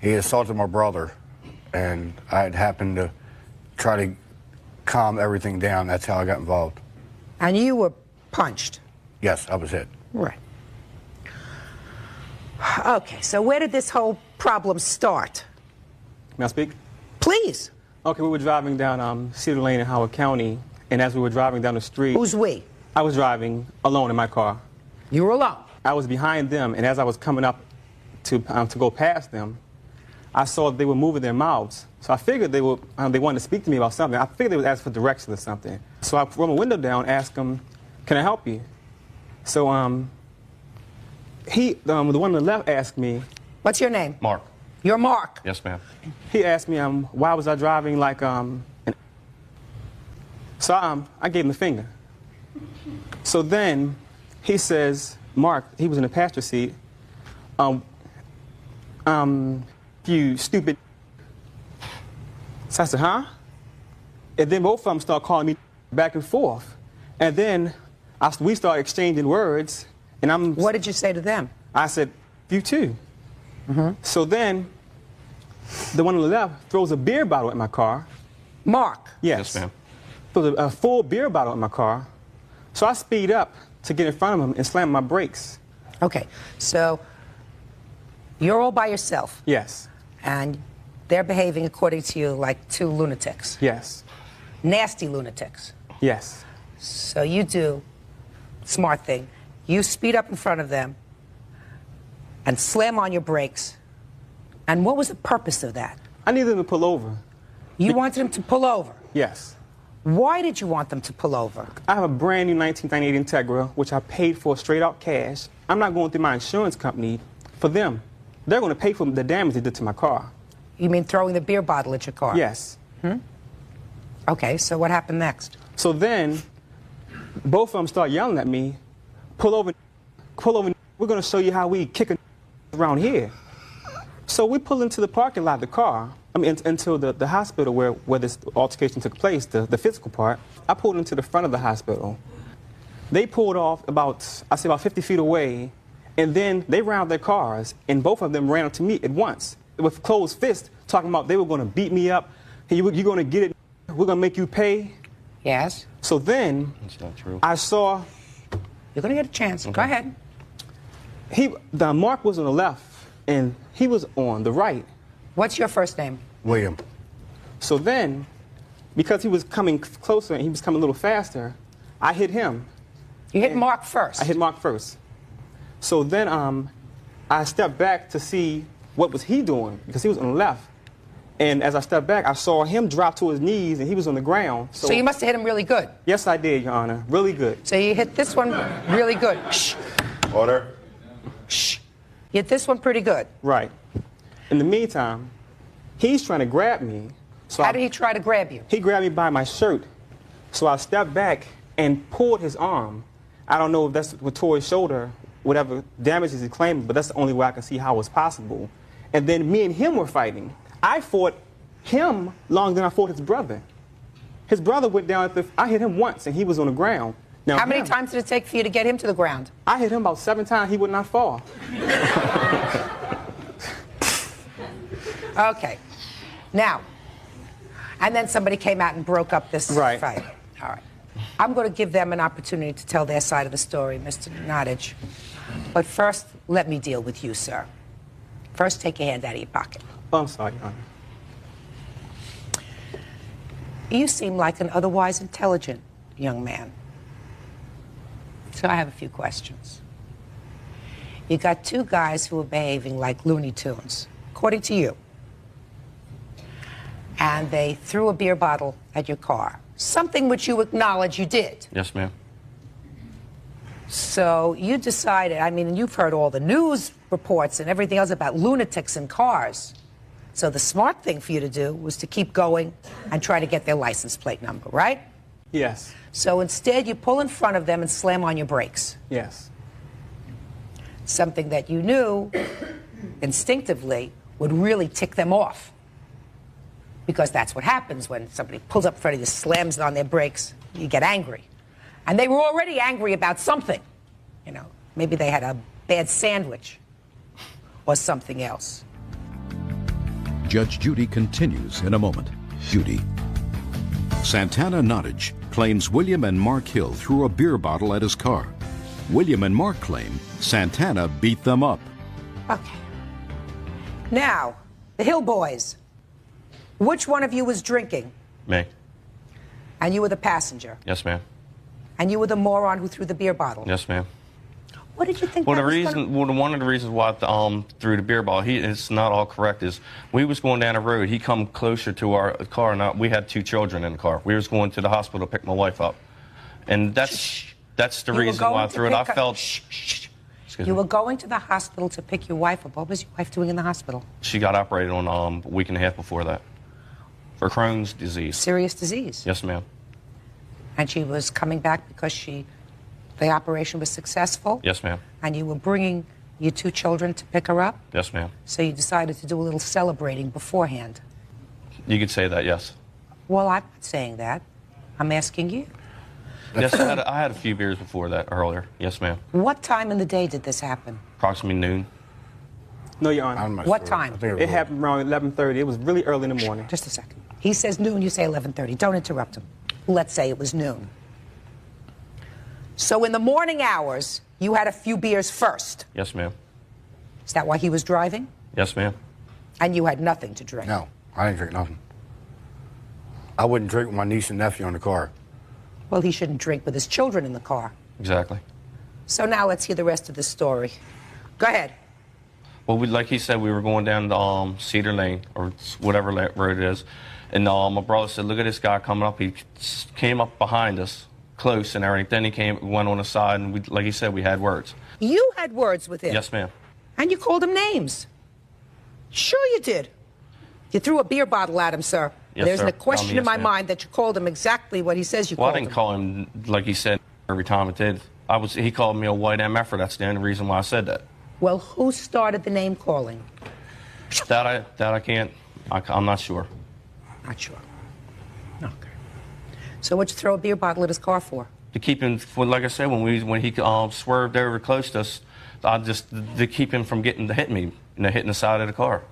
He assaulted my brother, and I had happened to try to calm everything down. That's how I got involved. And you were punched. Yes, I was hit. Right. Okay, so where did this whole problem start? May I speak? Please. Okay, we were driving down Cedar Lane in Howard County, and as we were driving down the street... Who's we? I was driving alone in my car. You were alone? I was behind them, and as I was coming up to go past them, I saw they were moving their mouths. So I figured they wanted to speak to me about something. I figured they would ask for directions or something. So I rolled my window down, asked them, "Can I help you?" So the one on the left asked me, "What's your name?" Mark. You're Mark. Yes, ma'am. He asked me why was I driving like So I gave him the finger. So then he says, Mark, he was in the passenger seat, you stupid. So I said, huh? And then both of them start calling me back and forth. And then we start exchanging words, and What did you say to them? I said, you too. So then the one on the left throws a beer bottle at my car. Mark? Yes. Yes, ma'am. Throws a full beer bottle at my car. So I speed up to get in front of him and slam my brakes. Okay, so you're all by yourself. Yes. And they're behaving, according to you, like two lunatics. Yes. Nasty lunatics. Yes. So you do, smart thing, you speed up in front of them and slam on your brakes. And what was the purpose of that? I needed them to pull over. You wanted them to pull over? Yes. Why did you want them to pull over? I have a brand new 1998 Integra, which I paid for straight out cash. I'm not going through my insurance company for them. They're going to pay for the damage they did to my car. You mean throwing the beer bottle at your car? Yes. Okay, so what happened next? So then, both of them start yelling at me, pull over, we're going to show you how we kick a around here. So we pull into the parking lot of the car. into the hospital where this altercation took place, the physical part. I pulled into the front of the hospital. They pulled off about 50 feet away, and then they rounded their cars, and both of them ran up to me at once with closed fists, talking about they were going to beat me up. Hey, you're going to get it. We're going to make you pay. Yes. So then That's not true. I saw... You're going to get a chance. Okay. Go ahead. The Mark was on the left, and he was on the right. What's your first name? William. So then, because he was coming closer and he was coming a little faster, I hit him. You hit Mark first? I hit Mark first. So then I stepped back to see what was he doing, because he was on the left. And as I stepped back, I saw him drop to his knees, and he was on the ground. So you must have hit him really good. Yes, I did, Your Honor. Really good. So you hit this one really good. Shh. Order. Shh. You hit this one pretty good. Right. In the meantime, he's trying to grab me. So How did he try to grab you? He grabbed me by my shirt. So I stepped back and pulled his arm. I don't know if that's what tore his shoulder, whatever damages he claimed, but that's the only way I can see how it was possible. And then me and him were fighting. I fought him longer than I fought his brother. His brother went down I hit him once, and he was on the ground. Now, How many times did it take for you to get him to the ground? I hit him about 7 times. He would not fall. Okay. Now, and then somebody came out and broke up this fight. All right. I'm going to give them an opportunity to tell their side of the story, Mr. Nottage. But first, let me deal with you, sir. First, take your hand out of your pocket. Oh, I'm sorry, Your Honor. You seem like an otherwise intelligent young man. So I have a few questions. You got two guys who are behaving like Looney Tunes, according to you. And they threw a beer bottle at your car, something which you acknowledge you did. Yes, ma'am. So you decided, I mean, you've heard all the news reports and everything else about lunatics in cars. So the smart thing for you to do was to keep going and try to get their license plate number, right? Yes. So instead, you pull in front of them and slam on your brakes. Yes. Something that you knew instinctively would really tick them off. Because that's what happens when somebody pulls up in front of you, slams on their brakes, you get angry. And they were already angry about something. You know, maybe they had a bad sandwich or something else. Judge Judy continues in a moment. Judy. Santana Nottage claims William and Mark Hill threw a beer bottle at his car. William and Mark claim Santana beat them up. Okay. Now, the Hill boys. Which one of you was drinking? Me. And you were the passenger? Yes, ma'am. And you were the moron who threw the beer bottle? Yes, ma'am. What did you think? Well, one of the reasons why I threw the beer bottle, it's not all correct, is we was going down the road. He come closer to our car, and we had 2 children in the car. We was going to the hospital to pick my wife up, and that's the reason why I threw it. I felt. You were going to the hospital to pick your wife up. What was your wife doing in the hospital? She got operated on a week and a half before that for Crohn's disease. Serious disease. Yes, ma'am. And she was coming back because the operation was successful? Yes, ma'am. And you were bringing your 2 children to pick her up? Yes, ma'am. So you decided to do a little celebrating beforehand? You could say that, yes. Well, I'm not saying that. I'm asking you. Yes, I had a few beers before that earlier. Yes, ma'am. What time in the day did this happen? Approximately noon. No, Your Honor. What time? It happened around 11:30. It was really early in the morning. Just a second. He says noon, you say 11:30. Don't interrupt him. Let's say it was noon. So in the morning hours, you had a few beers first. Yes, ma'am. Is that why he was driving? Yes, ma'am. And you had nothing to drink? No, I didn't drink nothing. I wouldn't drink with my niece and nephew in the car. Well, he shouldn't drink with his children in the car. Exactly. So now let's hear the rest of the story. Go ahead. Well, like he said, we were going down to Cedar Lane, or whatever road it is. And my brother said, look at this guy coming up. He came up behind us, close and everything. Then he went on the side, and like he said, we had words. You had words with him? Yes, ma'am. And you called him names? Sure you did. You threw a beer bottle at him, sir. Yes, There's sir. no question Yes, in my ma'am. mind that you called him exactly what he says you Well, I called didn't him. call him, like he said, every time it did. He called me a white MFer. That's the only reason why I said that. Well, who started the name calling? That I can't I'm not sure. Not sure. Okay. So what'd you throw a beer bottle at his car for? To keep him, like I said, when he swerved over close to us, to keep him from getting to hit me, hitting the side of the car.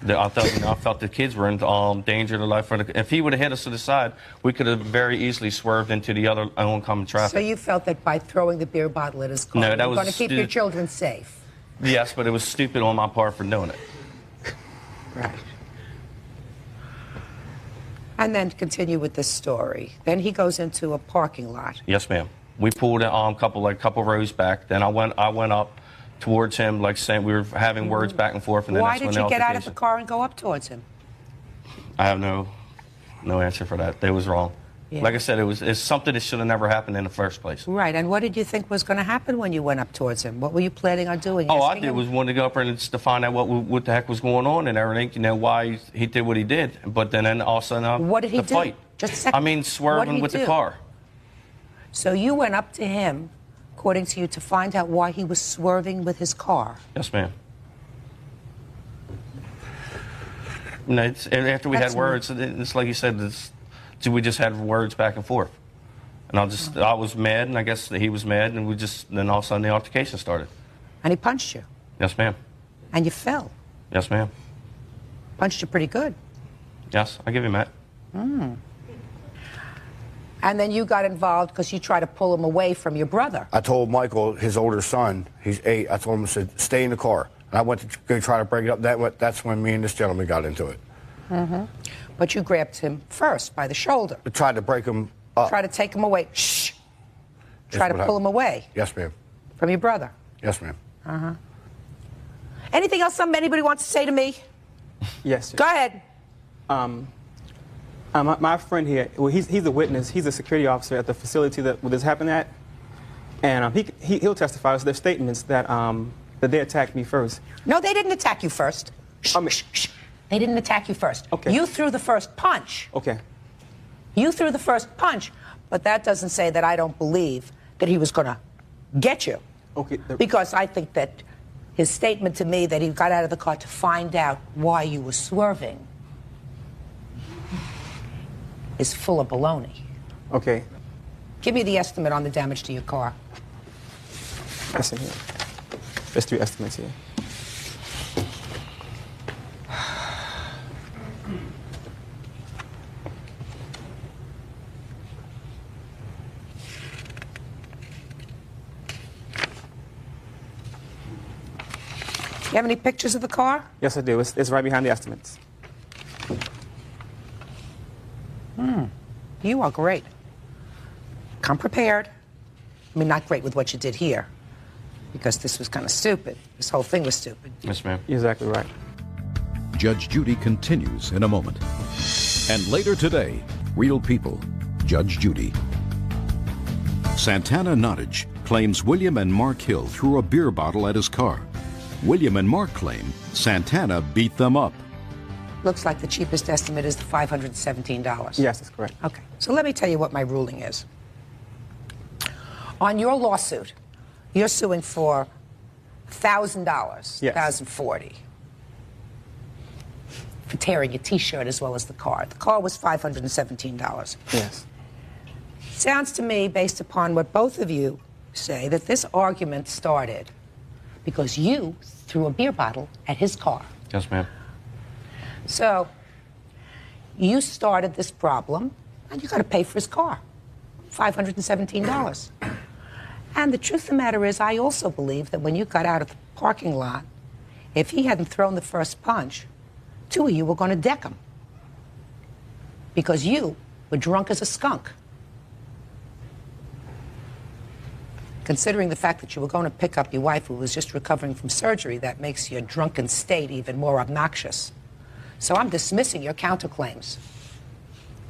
I felt the kids were in danger of their life. If he would have hit us to the side, we could have very easily swerved into the other oncoming traffic. So you felt that by throwing the beer bottle at his car, no, you that were was going to keep your children safe? Yes, but it was stupid on my part for doing it. Right. And then continue with this story. Then he goes into a parking lot. Yes, ma'am. We pulled a couple rows back. Then I went up towards him, like saying we were having words back and forth. And then Why did you get out of the car and go up towards him? I have no answer for that. It was wrong. Yeah. Like I said, it's something that should have never happened in the first place. Right. And what did you think was going to happen when you went up towards him? What were you planning on doing? All I Asking did him? was want to go up there and just to find out what the heck was going on and everything. Why he did what he did. But then all of a sudden, what did he do? Fight. Just a second. I mean, swerving with the car. So you went up to him, according to you, to find out why he was swerving with his car. Yes, ma'am. No, after we had words, it's like you said, we just had words back and forth. And I was mad, and I guess he was mad, and then all of a sudden the altercation started. And he punched you. Yes, ma'am. And you fell. Yes, ma'am. Punched you pretty good. Yes, I give him that. And then you got involved because you tried to pull him away from your brother. I told Michael, his older son, he's 8, I told him, I said, stay in the car. And I went to go try to break it up. That's when me and this gentleman got into it. But you grabbed him first by the shoulder. I tried to break him up. Try to take him away. Shh. Try to pull him away. Yes, ma'am. From your brother. Yes, ma'am. Anything else anybody wants to say to me? Yes. Go ahead. My friend here, well, he's a witness. He's a security officer at the facility that this happened at, and he'll testify to their statements that that they attacked me first. No, they didn't attack you first. Shh. They didn't attack you first. Okay. You threw the first punch. Okay. You threw the first punch, but that doesn't say that I don't believe that he was going to get you. Okay. Because I think that his statement to me that he got out of the car to find out why you were swerving is full of baloney. Okay. Give me the estimate on the damage to your car. That's in here. There's 3 estimates here. You have any pictures of the car? Yes, I do. It's right behind the estimates. You are great. Come prepared. I mean, not great with what you did here, because this was kind of stupid. This whole thing was stupid. Yes, ma'am. You're exactly right. Judge Judy continues in a moment. And later today, Real People, Judge Judy. Santana Nottage claims William and Mark Hill threw a beer bottle at his car. William and Mark claim Santana beat them up. Looks like the cheapest estimate is the $517. Yes, that's correct. Okay, so let me tell you what my ruling is. On your lawsuit, you're suing for $1,000, Yes. $1,040, for tearing your T-shirt as well as the car. The car was $517. Yes. Sounds to me, based upon what both of you say, that this argument started because you threw a beer bottle at his car. Yes, ma'am. So, you started this problem, and you got to pay for his car, $517. And the truth of the matter is, I also believe that when you got out of the parking lot, if he hadn't thrown the first punch, 2 of you were going to deck him. Because you were drunk as a skunk. Considering the fact that you were going to pick up your wife who was just recovering from surgery, that makes your drunken state even more obnoxious. So I'm dismissing your counterclaims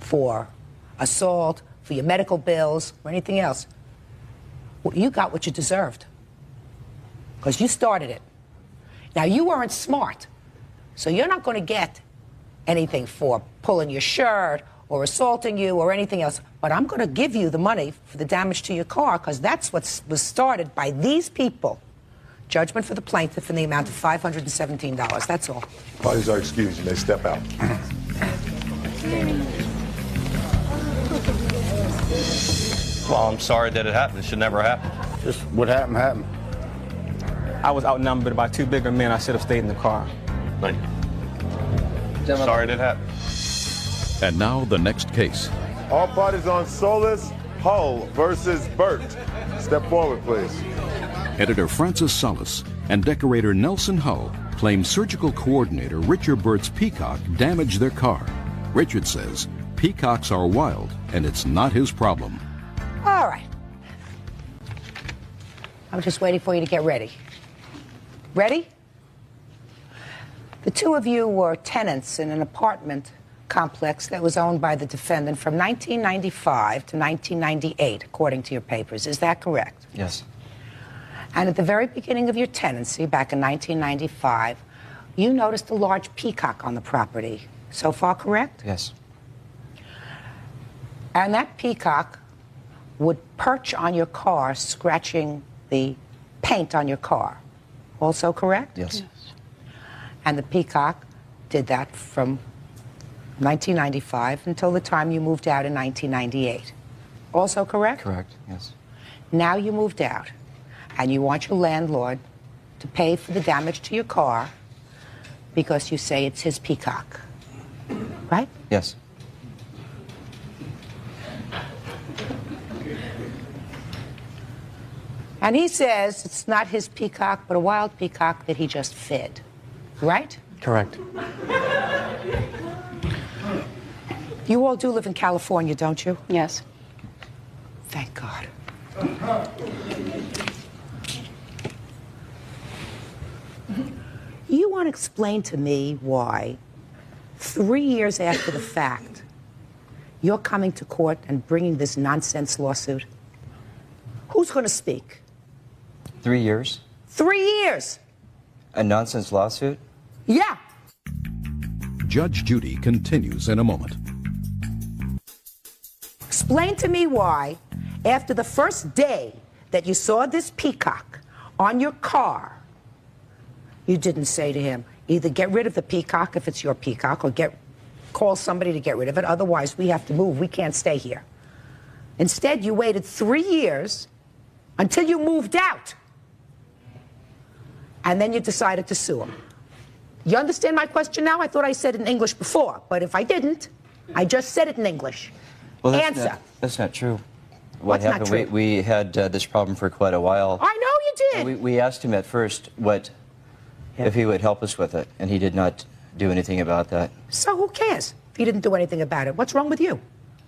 for assault, for your medical bills, or anything else. Well, you got what you deserved, because you started it. Now, you weren't smart, so you're not going to get anything for pulling your shirt or assaulting you or anything else, but I'm going to give you the money for the damage to your car, because that's what was started by these people Judgment for the plaintiff in the amount of $517. That's all. Parties are excused. You may step out. Well, I'm sorry that it happened. It should never happen. Just what happened, happened. I was outnumbered by 2 bigger men. I should have stayed in the car. Like, sorry that it happened. And now the next case. All parties on Solis, Hull versus Burt. Step forward, please. Editor Francis Solis and decorator Nelson Hull claim surgical coordinator Richard Burt's peacock damaged their car. Richard says peacocks are wild and it's not his problem. All right. I'm just waiting for you to get ready. Ready? The two of you were tenants in an apartment complex that was owned by the defendant from 1995 to 1998, according to your papers. Is that correct? Yes. And at the very beginning of your tenancy, back in 1995, you noticed a large peacock on the property. So far, correct? Yes. And that peacock would perch on your car, scratching the paint on your car. Also correct? Yes. And the peacock did that from 1995 until the time you moved out in 1998. Also correct? Correct, yes. Now you moved out, and you want your landlord to pay for the damage to your car because you say it's his peacock. Right? Yes. And he says it's not his peacock, but a wild peacock that he just fed. Right? Correct. You all do live in California, don't you? Yes. Thank God. You want to explain to me why 3 years after the fact, you're coming to court and bringing this nonsense lawsuit? Who's going to speak? 3 years? 3 years! A nonsense lawsuit? Yeah. Judge Judy continues in a moment. Explain to me why, after the first day that you saw this peacock on your car, you didn't say to him, either get rid of the peacock if it's your peacock, or call somebody to get rid of it, otherwise we have to move, we can't stay here. Instead, you waited 3 years until you moved out, and then you decided to sue him. You understand my question now? I thought I said it in English before, but if I didn't, I just said it in English. Well, Answer. That's not true. What's not true? We had this problem for quite a while. I know you did. We asked him at first if he would help us with it, and he did not do anything about that. So who cares if he didn't do anything about it? What's wrong with you?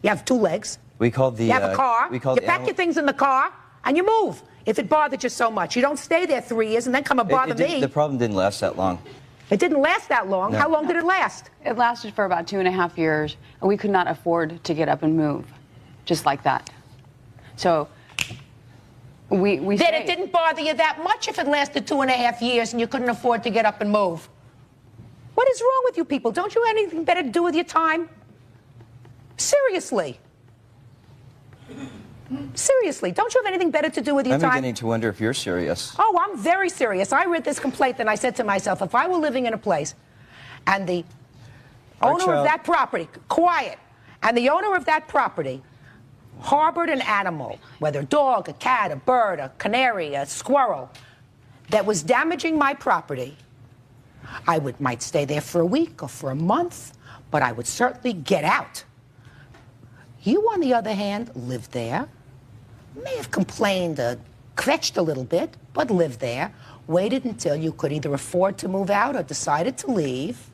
You have 2 legs. We called the. You have a car. We called you pack your things in the car and you move. If it bothered you so much, you don't stay there 3 years and then come and bother me. The problem didn't last that long. It didn't last that long. No. How long did it last? It lasted for about 2.5 years, and we could not afford to get up and move, just like that. So we Then stayed. it didn't bother you that much if it lasted 2.5 years and you couldn't afford to get up and move. What is wrong with you people? Don't you have anything better to do with your time? Seriously. Seriously, don't you have anything better to do with your I'm time? beginning to wonder if you're serious. Oh, I'm very serious. I read this complaint and I said to myself, if I were living in a place and the owner of that property, quiet, and the owner of that property harbored an animal, whether a dog, a cat, a bird, a canary, a squirrel, that was damaging my property, I might stay there for a week or for a month, but I would certainly get out. You, on the other hand, lived there, may have complained, kvetched a little bit, but lived there, waited until you could either afford to move out or decided to leave.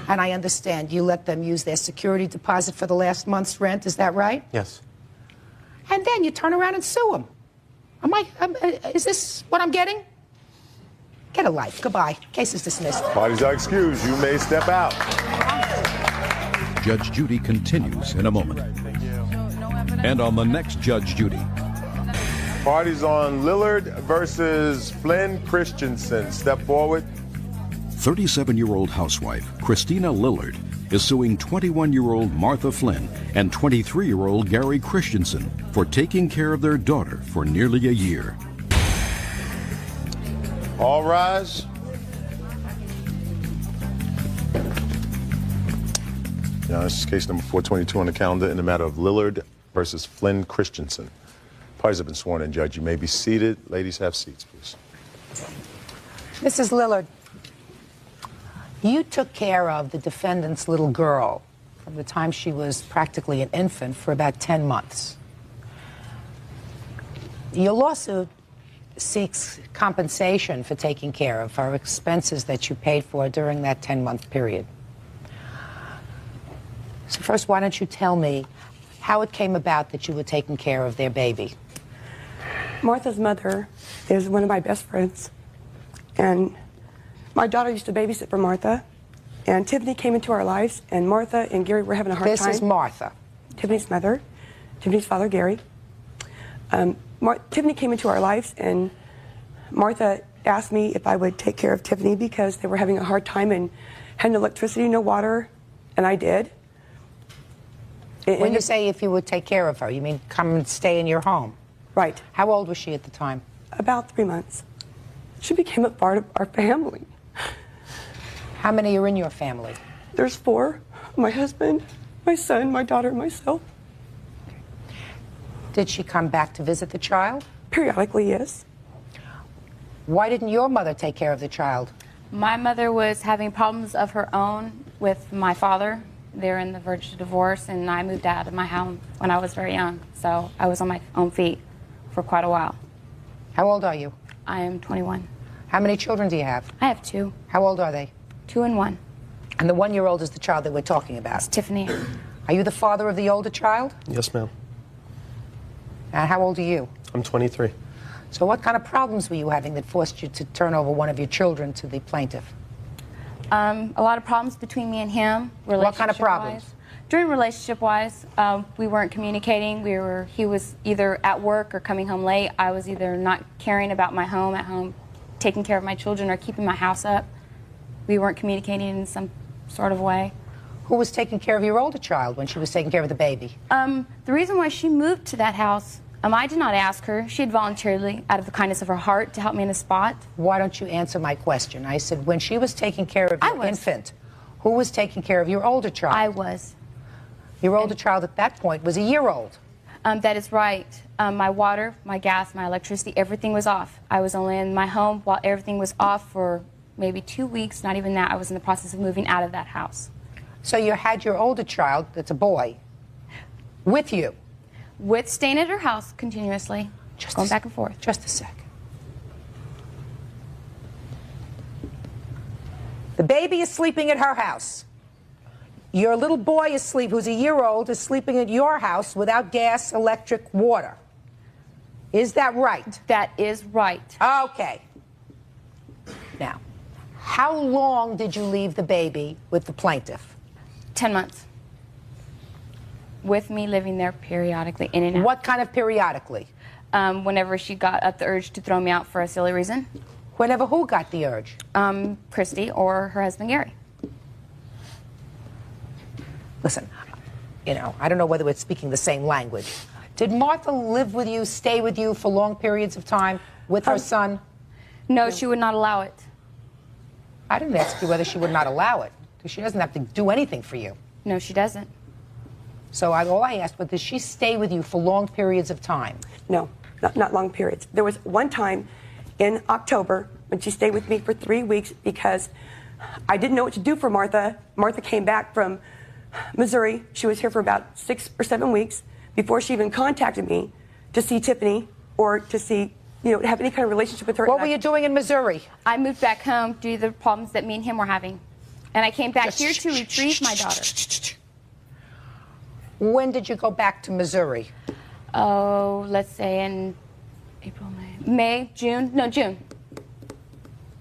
And I understand you let them use their security deposit for the last month's rent, is that right? Yes. And then you turn around and sue them. Is this what I'm getting? Get a life. Goodbye. Case is dismissed. Parties are excused. You may step out. Judge Judy continues in a moment. And on the next Judge Judy. Parties on Lillard versus Flynn Christensen. Step forward. 37-year-old housewife Christina Lillard is suing 21-year-old Martha Flynn and 23-year-old Gary Christensen for taking care of their daughter for nearly a year. All rise. Now, this is case number 422 on the calendar in the matter of Lillard versus Flynn Christensen. Parties have been sworn in, Judge. You may be seated. Ladies, have seats, please. Mrs. Lillard, you took care of the defendant's little girl from the time she was practically an infant for about 10 months. Your lawsuit seeks compensation for taking care of her expenses that you paid for during that 10-month period. So first, why don't you tell me how it came about that you were taking care of their baby? Martha's mother is one of my best friends, and my daughter used to babysit for Martha, and Tiffany came into our lives, and Martha and Gary were having a hard time. This is Martha. Tiffany's mother, Tiffany's father, Gary. Tiffany came into our lives, and Martha asked me if I would take care of Tiffany because they were having a hard time and had no electricity, no water, and I did. When you say if you would take care of her, you mean come and stay in your home? Right. How old was she at the time? About 3 months. She became a part of our family. How many are in your family? There's 4. My husband, my son, my daughter, and myself. Did she come back to visit the child? Periodically, yes. Why didn't your mother take care of the child? My mother was having problems of her own with my father. They're in the verge of divorce, and I moved out of my home when I was very young. So I was on my own feet for quite a while. How old are you? I am 21. How many children do you have? I have 2. How old are they? 2 and 1. And the 1-year-old is the child that we're talking about? It's Tiffany. Are you the father of the older child? Yes, ma'am. And how old are you? I'm 23. So what kind of problems were you having that forced you to turn over one of your children to the plaintiff? A lot of problems between me and him. What kind of problems? During relationship-wise, we weren't communicating. He was either at work or coming home late. I was either not caring about my home at home, taking care of my children, or keeping my house up. We weren't communicating in some sort of way. Who was taking care of your older child when she was taking care of the baby? The reason why she moved to that house, I did not ask her. She had voluntarily, out of the kindness of her heart, to help me in the spot. Why don't you answer my question? I said, when she was taking care of your infant, who was taking care of your older child? I was. Your older child at that point was a year old. That is right. My water, my gas, my electricity, everything was off. I was only in my home while everything was off for maybe 2 weeks, not even that. I was in the process of moving out of that house. So you had your older child, that's a boy, with you? Staying at her house continuously, going back and forth. Just a sec. The baby is sleeping at her house. Your little boy is who's a year old, is sleeping at your house without gas, electric, water. Is that right? That is right. Okay. Now, how long did you leave the baby with the plaintiff? 10 months. With me living there periodically, in and out. What kind of periodically? Whenever she got up the urge to throw me out for a silly reason. Whenever who got the urge? Christy or her husband, Gary. Listen, I don't know whether we're speaking the same language. Did Martha live with you, stay with you for long periods of time with her son? No, she would not allow it. I didn't ask you whether she would not allow it, because she doesn't have to do anything for you. No, she doesn't. So all I asked was, did she stay with you for long periods of time? No, not long periods. There was one time in October when she stayed with me for 3 weeks because I didn't know what to do for Martha. Martha came back from Missouri. She was here for about 6 or 7 weeks before she even contacted me to see Tiffany or to see, to have any kind of relationship with her. What were you doing in Missouri? I moved back home due to the problems that me and him were having. And I came back here to retrieve my daughter. When did you go back to Missouri? Oh, let's say in April, June.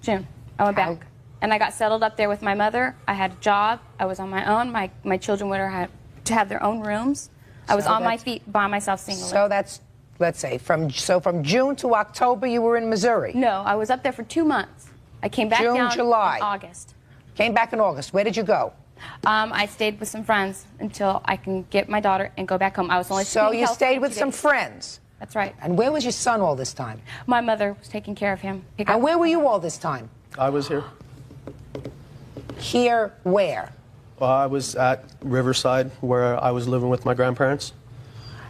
June. I went back. And I got settled up there with my mother. I had a job. I was on my own. My children would have to have their own rooms. I was on my feet by myself singly. So that's, let's say, from June to October you were in Missouri? No, I was up there for 2 months. I came back down in August. Came back in August. Where did you go? I stayed with some friends until I can get my daughter and go back home. I was only So you stayed with some friends. That's right. And where was your son all this time? My mother was taking care of him. And where were you all this time? I was here. Here where? I was at Riverside, where I was living with my grandparents.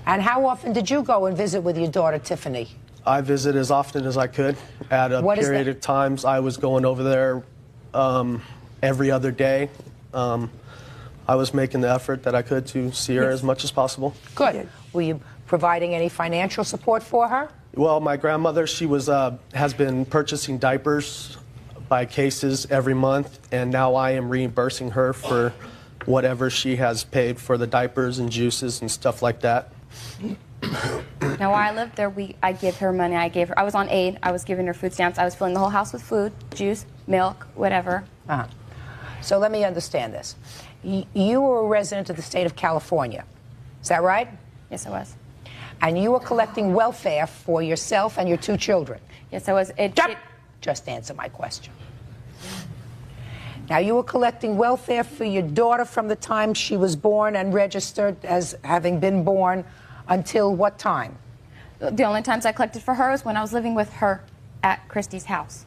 And how often did you go and visit with your daughter, Tiffany? I visited as often as I could. At a What is period that? of times, I was going over there every other day. I was making the effort that I could to see her as much as possible. Good. Were you providing any financial support for her? Well, my grandmother, she was has been purchasing diapers by cases every month, and now I am reimbursing her for whatever she has paid for the diapers and juices and stuff like that. Now, while I lived there, I give her money. I was on aid. I was giving her food stamps. I was filling the whole house with food, juice, milk, whatever. So let me understand this. You were a resident of the state of California. Is that right? Yes, I was. And you were collecting welfare for yourself and your 2 children. Yes, I was. Just answer my question. Now, you were collecting welfare for your daughter from the time she was born and registered as having been born until what time? The only times I collected for her was when I was living with her at Christy's house.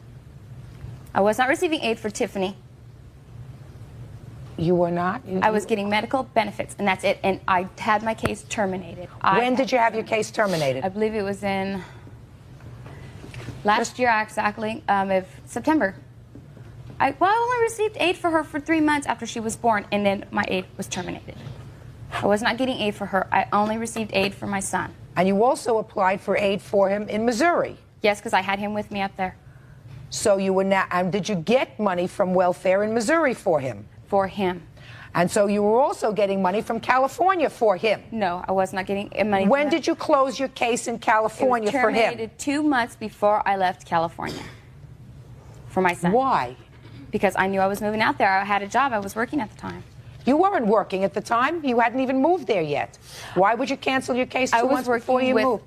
I was not receiving aid for Tiffany. You were not? I was getting medical benefits, and that's it. And I had my case terminated. When did you have your case terminated? I believe it was in last year, exactly, of September. I only received aid for her for 3 months after she was born, and then my aid was terminated. I was not getting aid for her. I only received aid for my son. And you also applied for aid for him in Missouri? Yes, because I had him with me up there. So you were now, and did you get money from welfare in Missouri for him? For him. And so you were also getting money from California for him? No, I was not getting money. When did you close your case in California it was for him? terminated 2 months before I left California for my son. Why? Because I knew I was moving out there. I had a job. I was working at the time. You weren't working at the time. You hadn't even moved there yet. Why would you cancel your case 2 months before you with moved?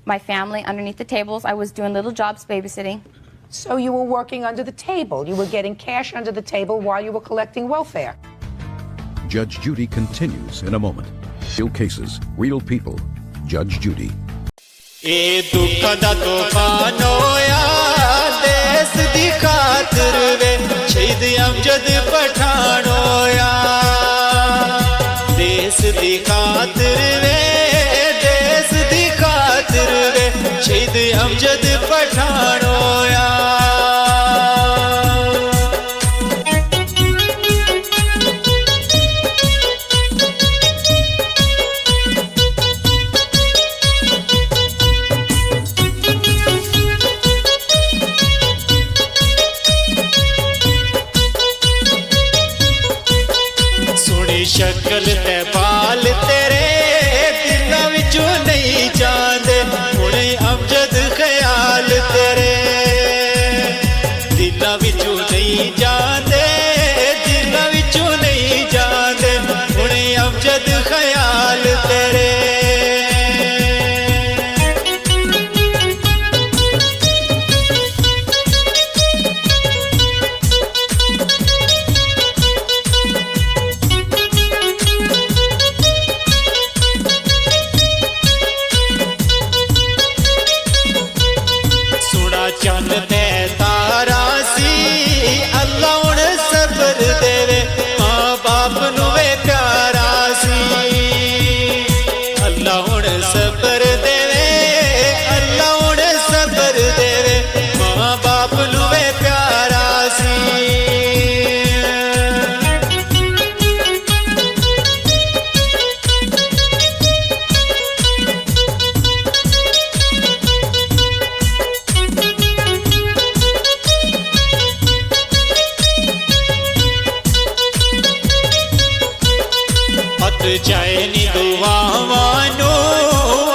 my family underneath the tables. I was doing little jobs babysitting. So you were working under the table. You were getting cash under the table while you were collecting welfare. Judge Judy continues in a moment. Real cases, real people. Judge Judy. ए दुख दा तूफान होया देश दी खातिर वे शहीद अमजद पठान होया देश दी खातिर वे देश दी खातिर वे शहीद अमजद पठान होया शक्ल ते बाल तेरे दिलों विचों नहीं जांदे हुणे अमजद ख्याल तेरे दिलों विचों नहीं जांदे दिलों विचों नहीं जांदे हुणे अमजद ख्याल तेरे जायनी दुआवानो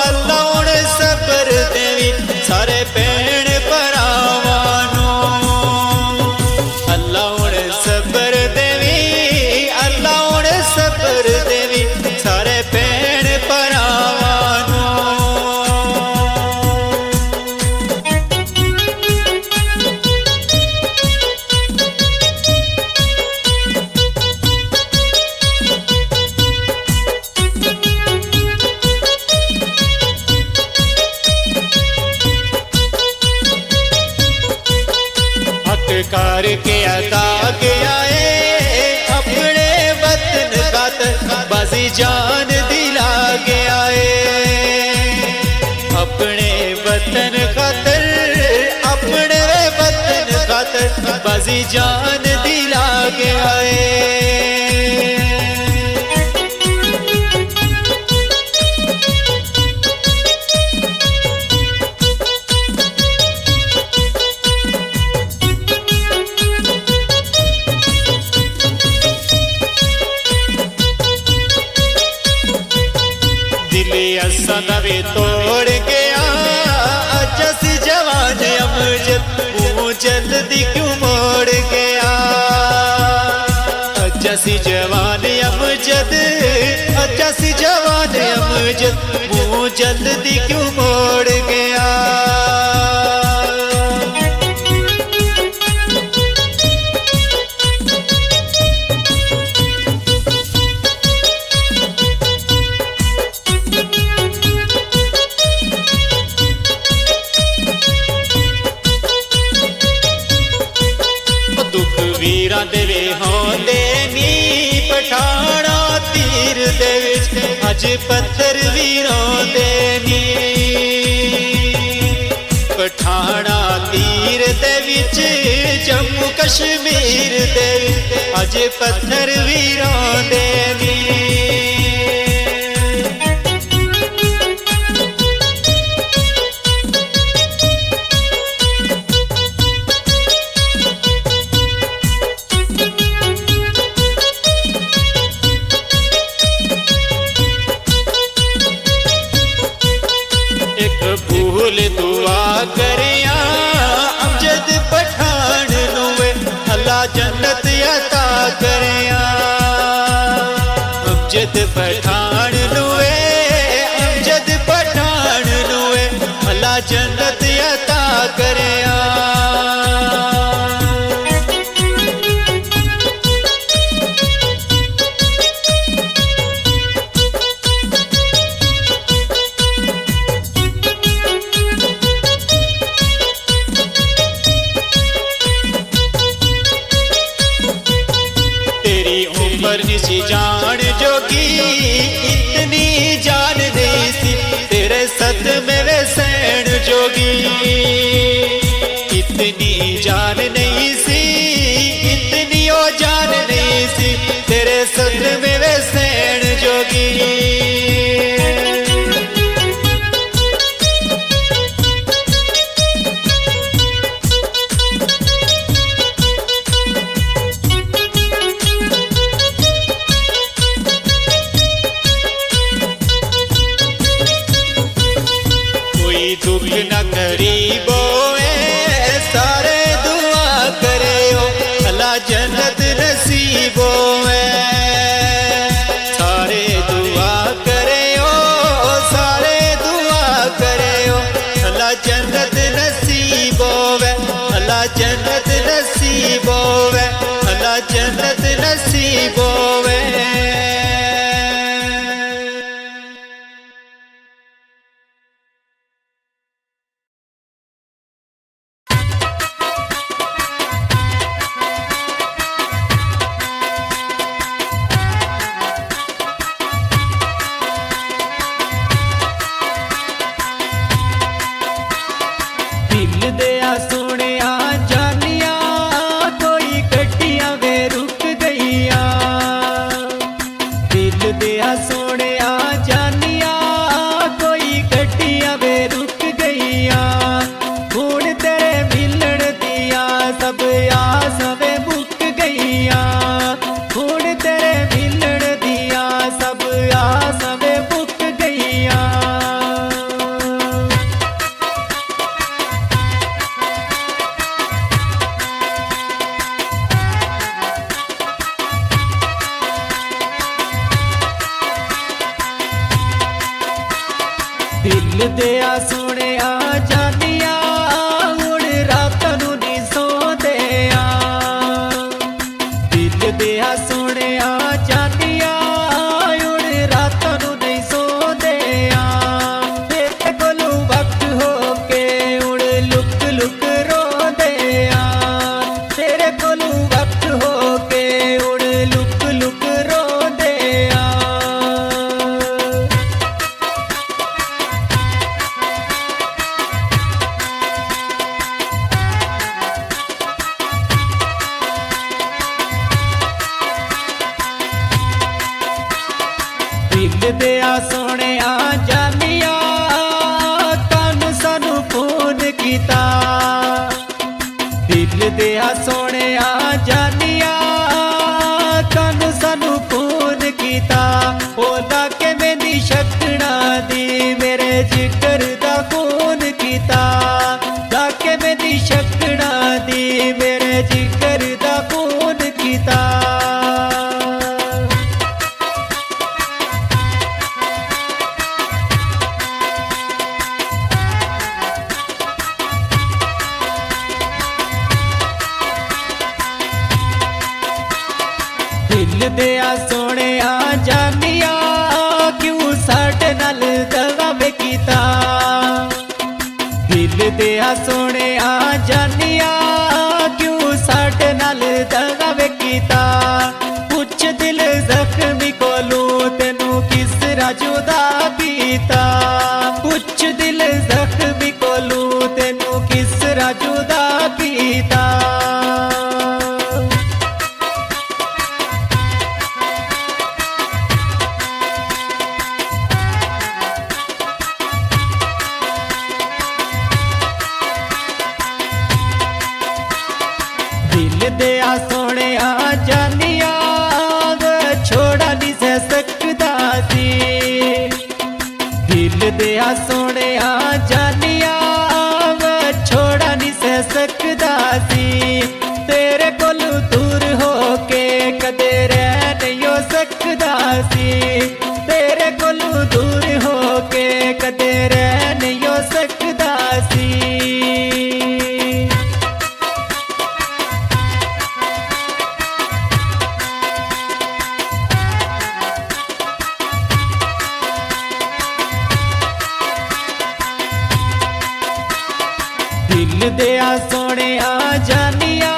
अल्लाह उन सबर देवी सारे भैन भरावानो अल्लाह उन सबर देवी अल्लाह उन सबर देवी सारे भैन भरावानो बाजी जान दिला के आए अपने वतन खातर अपने वतन खातर बाजी जान दिला के आए असा नवे तोड़ गया अज असी जवान अमजद मुँह जल्दी क्यों मोड़ गया अज असी जवान अमजद अज असी जवान अमजद मुँह जल्दी क्यों मोड़ गया देवे होंदे नी पठाना तीर दे विच अज पत्थर वीरों दे नी पठाना तीर दे विच जम्मू कश्मीर दे अज पत्थर वीरों दे नी भूल दुआ करिया अमजद पठान नुए अल्लाह जन्नत अता करिया अमजद पठान नुए अमजद पठान नुए अल्लाह जन्नत अता करिया निसी जान जोगी इतनी जान नहीं सी तेरे सद मेरे सैन जोगी इतनी जान नहीं सी इतनी ओ जान नहीं सी तेरे सद मेरे सैन जोगी दुख न करीबो सारे दुआ करे हो अल्लाह जन्नत नसीबो सारे दुआ करे हो सारे दुआ करे हो अल्लाह जन्नत नसीबो अल्लाह जन्नत नसीबो अल्लाह जन्नत नसीबो दिल दिया सुने आ जानिया हुण रात नू नी सोंदे दिल दिया सुने आ जानिया हुण रात नू नहीं सोंदे तेरे कोलू वक्त हो के हुण लुक लुक रोंदे तेरे कोलू वक्त हो के हुण लुक लुक रोंदे ਦਿਲ ਦਿਆ ਸੋਹਣਿਆ ਜਾਨੀਆ ਕਾਨੂੰ ਸਾਨੂੰ ਫੋਨ ਕੀਤਾ ਦਿਲ ਦਿਆ ਸੋਹਣਿਆ ਜਾਨੀਆ ਕਾਨੂੰ ਸਾਨੂੰ ਫੋਨ ਕੀਤਾ ਉਹਦਾ ਕਿਵੇਂ ਦੀ ਸ਼ਕਣਾ ਦੀ ਮੇਰੇ ਜ਼ਿਕਰ ਦਾ ਫੋਨ ਕੀਤਾ ਦਾ ਕਿਵੇਂ ਦੀ ਸ਼ਕਣਾ ਦੀ ਮੇਰੇ ਜ਼ਿਕਰ ਦਾ ਫੋਨ ਕੀਤਾ ਦਿਲ ਦਿਆ ਸੋਹਣਿਆ ਜਾਨੀਆ ਕਿਉਂ ਸਾਡੇ ਨਾਲ ਦਗਾਵੇ ਕੀਤਾ ਦਿਲ ਦਿਆ ਸੋਹਣਿਆ ਜਾਨੀਆ ਕਿਉਂ ਸਾਡੇ ਨਾਲ ਦਗਾਵੇ ਕੀਤਾ ਪੁੱਛ ਦਿਲ ਜ਼ਖਮੀ ਕੋਲੋਂ ਤੈਨੂੰ ਕਿਸ ਤਰ੍ਹਾਂ ਜੁਦਾ ਕੀਤਾ ਪੁੱਛ ਦਿਲ ਜ਼ਖਮੀ ਕੋਲੋਂ ਤੈਨੂੰ ਕਿਸ ਤਰ੍ਹਾਂ ਜੁਦਾ ਕੀਤਾ ਦਿਲ ਦਿਆ ਸੋਹਣਿਆ ਜਾਨੀਆ ਛੋੜਾ ਨਹੀਂ ਸਹਿ ਸਕਦਾ ਸੀ ਦਿਲ ਦਿਆ ਸੋਹਣਿਆ ਜਾਨੀਆ ਛੋੜਾ ਨਹੀਂ ਸਹਿ ਸਕਦਾ ਸੀ ਤੇਰੇ ਕੋਲ ਦੂਰ ਹੋ ਕੇ ਕਦੇ ਰਹਿ ਨਹੀਂ ਹੋ ਸਕਦਾ ਸੀ ਤੇਰੇ ਕੋਲ ਦੂਰ ਹੋ ਕੇ ਕਦੇ ਰਹਿ ਨਹੀਂ ਹੋ ਸਕਦਾ ਸੀ ਦਿਲ ਦਿਆ ਸੋਹਣਿਆ ਜਾਨੀਆ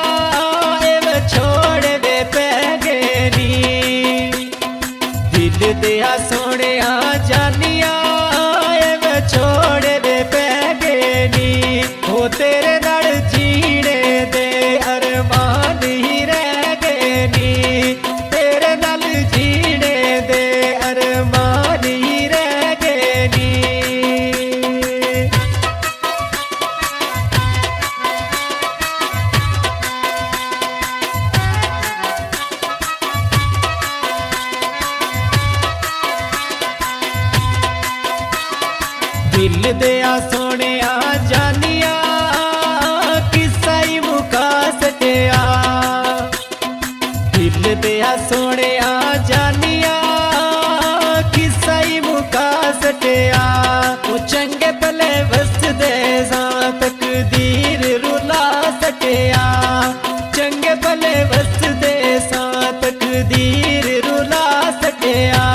ਇਹ ਵਿਛੋੜੇ ਵੇ ਪੈ ਗਏ ਨੀ ਦਿਲ ਦਿਆ ਸੋਹਣਿਆ ਜਾਨੀਆ ਇਹ ਵਿਛੋੜੇ ਵੇ ਪੈ ਗਏ ਨੀ ਉਹ ਤੇਰੇ ਨਾਲ ਜੀਣੇ ਦੇ ਅਰਮਾਨ ਹੀ ਰਹਿ ਗਏ ਨੀ ਤੇਰੇ ਨਾਲ ਜੀਣੇ ਦੇ ਅਰਮਾਨ ਹੀ ਰਹਿ ਗਏ ਨੀ ਦਿਲ ਦਿਆ ਸੋਹਣਿਆ ਜਾਨੀਆ ਕਿੱਸਾ ਹੀ ਮੁਕਾ ਸਕਿਆ ਦਿਲ ਦਿਆ ਸੋਹਣਿਆ ਜਾਨੀਆ ਕਿੱਸਾ ਹੀ ਮੁਕਾ ਸਕਿਆ ਉਹ ਚੰਗੇ ਭਲੇ ਵਸਦੇ ਸਾਂ ਤਕਦੀਰ ਰੁਲਾ ਸਕਿਆ ਚੰਗੇ ਭਲੇ ਵਸਦੇ ਸਾਂ ਤਕਦੀਰ ਰੁਲਾ ਸਕਿਆ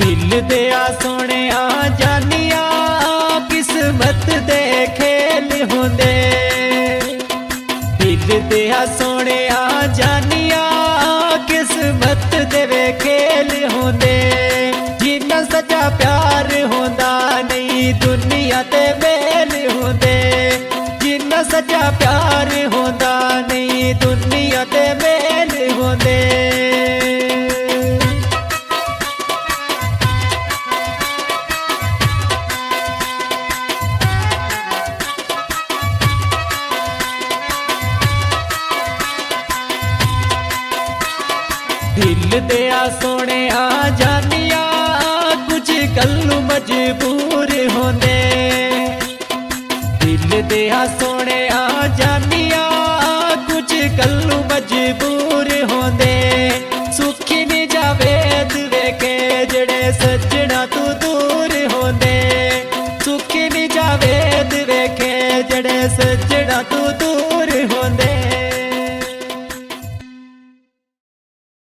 ਦਿਲ ਦਿਆ ਸੋਹਣਿਆ ਜਾਨੀਆ ਕਿਸਮਤ ਦੇ ਖੇਲ ਹੁੰਦੇ ਦਿਲ ਦਿਆ ਸੋਹਣਿਆ ਜਾਨੀਆ ਕਿਸਮਤ ਦੇ ਵੇ ਖੇਲ ਹੁੰਦੇ ਜਿੰਨਾ ਸੱਚਾ ਪਿਆਰ ਹੁੰਦਾ ਨਹੀਂ ਦੁਨੀਆ ਤੇ ਮੇਲ ਹੁੰਦੇ ਜਿੰਨਾ ਸੱਚਾ ਪਿਆਰ ਹੁੰਦਾ ਨਹੀਂ ਦੁਨੀਆ ਤੇ ਮੇਲ ਹੁੰਦੇ ਦਿਲ ਦਿਆ ਸੋਹਣਿਆ ਜਾਨੀਆ ਕੁਝ ਗੱਲੋਂ ਮਜਬੂਰ ਹੁੰਦੇ ਦਿਲ ਦਿਆ ਸੋਹਣਿਆ ਜਾਨੀਆ ਕੁਝ ਗੱਲੋਂ ਮਜਬੂਰ ਹੁੰਦੇ ਸੁੱਖ